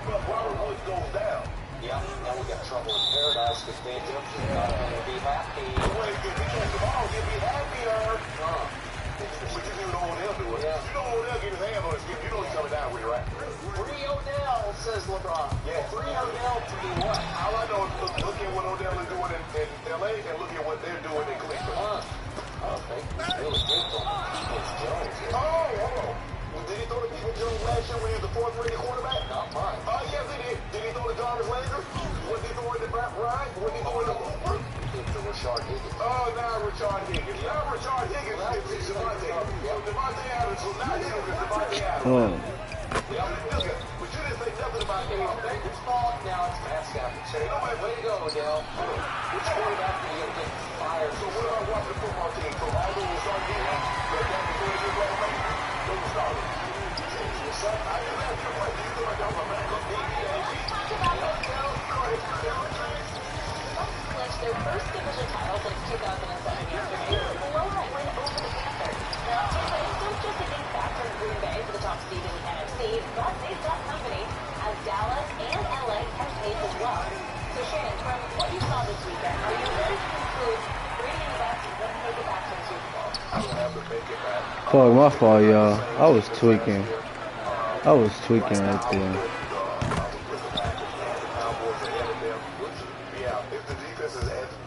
But Robert Woods goes down. Yeah, now we got trouble in paradise because Van Jefferson's not going to be happy. Wait, if he catches the ball, he'll be happier. But you see what Odell doing. Yeah. You know Odell get his hand on his skin. You know he's coming down with you, right? Free Odell, says LeBron. Yeah. Free Odell to do what? All I know is look at what Odell is doing in L.A. and look at what they're doing in Cleveland. Okay, really good for Peoples Jones. Oh, hold on. Well, did he throw to Peoples Jones last year when he was the 4th-rated quarterback? Not mine. Yes, he did. Did he throw to Jarvis Landry? Was he throwing to Brett Ryan? Was he throwing to Hooper? To Rashard Higgins. Oh, now Rashard Higgins. Now Rashard Higgins is Devontae. So Devontae Adams. So now Higgins is Devontae Adams. Yeah, but you didn't say nothing about Baker's fault. Now it's Matt Stafford. Say, way to go, Odell. Which quarterback are you going to get fired? So what about watching the football team? So all those will start getting those will start. I just asked you a question. You feel like that was a backup Clinched their first division title since 2007 yesterday. Blowout win over the Panthers. Now, Tampa is still just a game back from Green Bay for the top seed in the NFC, but they've got company as Dallas and LA catch pace as well. So, Shannon, from what you saw this weekend, are you ready to conclude bringing back to make it back to the Super Bowl? I don't have to make it back. Fuck, my fault, y'all. I was tweaking right there.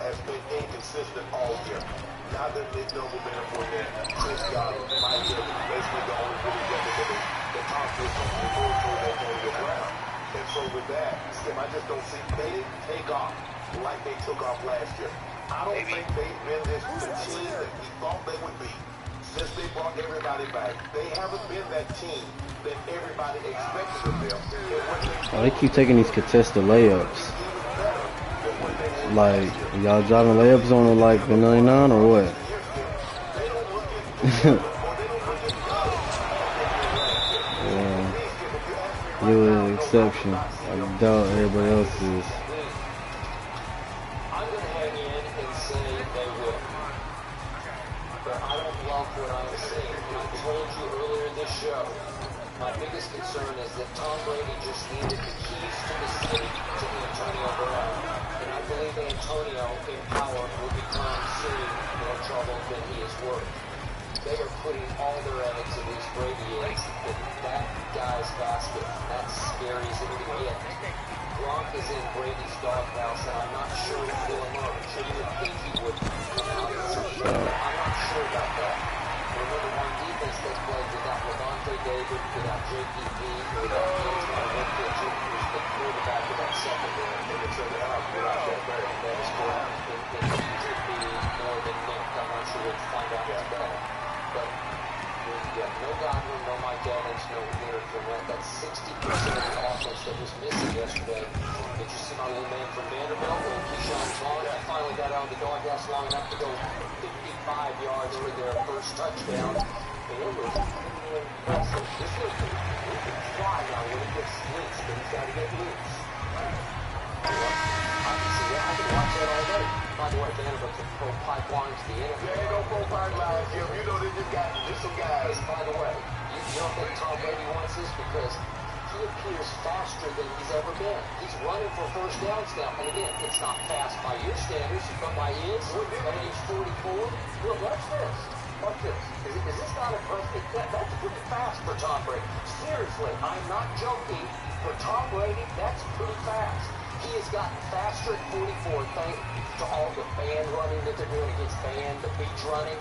has been inconsistent all year. Now that they know momentum for that, Chris Godwin, Mike Evans, basically the only really weapon that Tom feels comfortable for Antonio Brown. And so with that, Skip, I just don't see they didn't take off like they took off last year. I don't think they've been the team that we thought they would be since they brought everybody back. They haven't been that team that everybody expected of them. Oh, they keep taking these contested layups. Like, y'all driving layups on it like the 99 or what? Yeah. You were an exception. I doubt everybody else is. I'm going to hang in and say they will. But I don't love what I'm seeing. I told you earlier in this show, my biggest concern is that Tom Brady just needed the keys to the city to Antonio Brown. And I believe Antonio in power will become soon more trouble than he is worth. They are putting all their eggs in these Brady eggs in that guy's basket. That's scary as it can get. Gronk is in Brady's doghouse, and I'm not sure if he'll emerge. You would think he would come out and say, I'm not sure about that. Remember, on defense, they played without Levante David, without JPP, without Antoine Kitchen, who's the quarterback of that secondary. And it's in the house without that very best corner. And he could be more than Nick. I'm not sure we'll find out today. But you have no Godwin, no Mike Evans, no Leonard Fournette. That's 60% of the offense that was missing yesterday. Did you see my little man from Vanderbilt, little Keyshawn Vaughn? He finally got out of the doghouse long enough to go 55 yards for their first touchdown. And it was impressive. This is he can fly now when he gets loose, but he's got to get loose. I can see that. I can watch that all day. By the way, Vanderbilt's a pro pipelines, the NFL. There ain't no pro pipelines, Jim. You know, they just some guys. By the way, you don't think Tom Brady wants this because he appears faster than he's ever been. He's running for first downs now. And again, it's not fast by your standards, but by his, at age 44. Look, watch this. Watch this. Is this not a perfect? That's pretty fast for Tom Brady. Seriously, I'm not joking. For Tom Brady, that's pretty fast. He has gotten faster at 44, thanks to all the band running that they're doing against band, the beach running.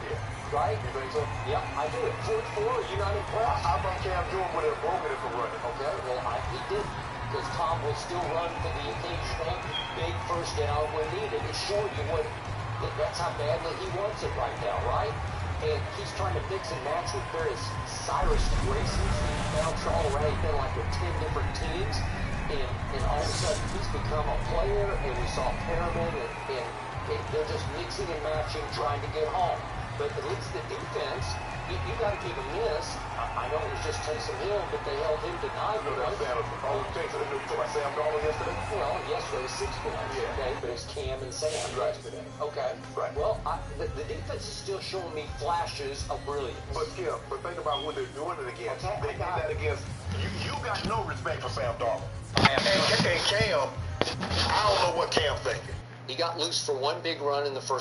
Right? You think so? Yeah, I do it. 44, are you not impressed? How about Cam Jordan would have broken it for running? Okay, well, he didn't. Because Tom will still run for the occasional big first down when needed. It's showing you that's how badly he wants it right now, right? And he's trying to mix and match with various Cyrus Gracies. He's bounced all around. He's been like with 10 different teams. And all of a sudden, he's become a player. And we saw Perriman, and they're just mixing and matching, trying to get home. But at least the defense, you got to give him this. I know it was just Taysom Hill, but they held him denied. Taysom Hill took Sam Darnold yesterday? Well, yesterday was 6 points, okay? But it's Cam and Sam yesterday. Okay. Right. Well, the defense is still showing me flashes of brilliance. But think about what they're doing it against. Okay, they did that against. You got no respect for Sam Darnold. And Cam, I don't know what Cam's thinking. He got loose for one big run in the first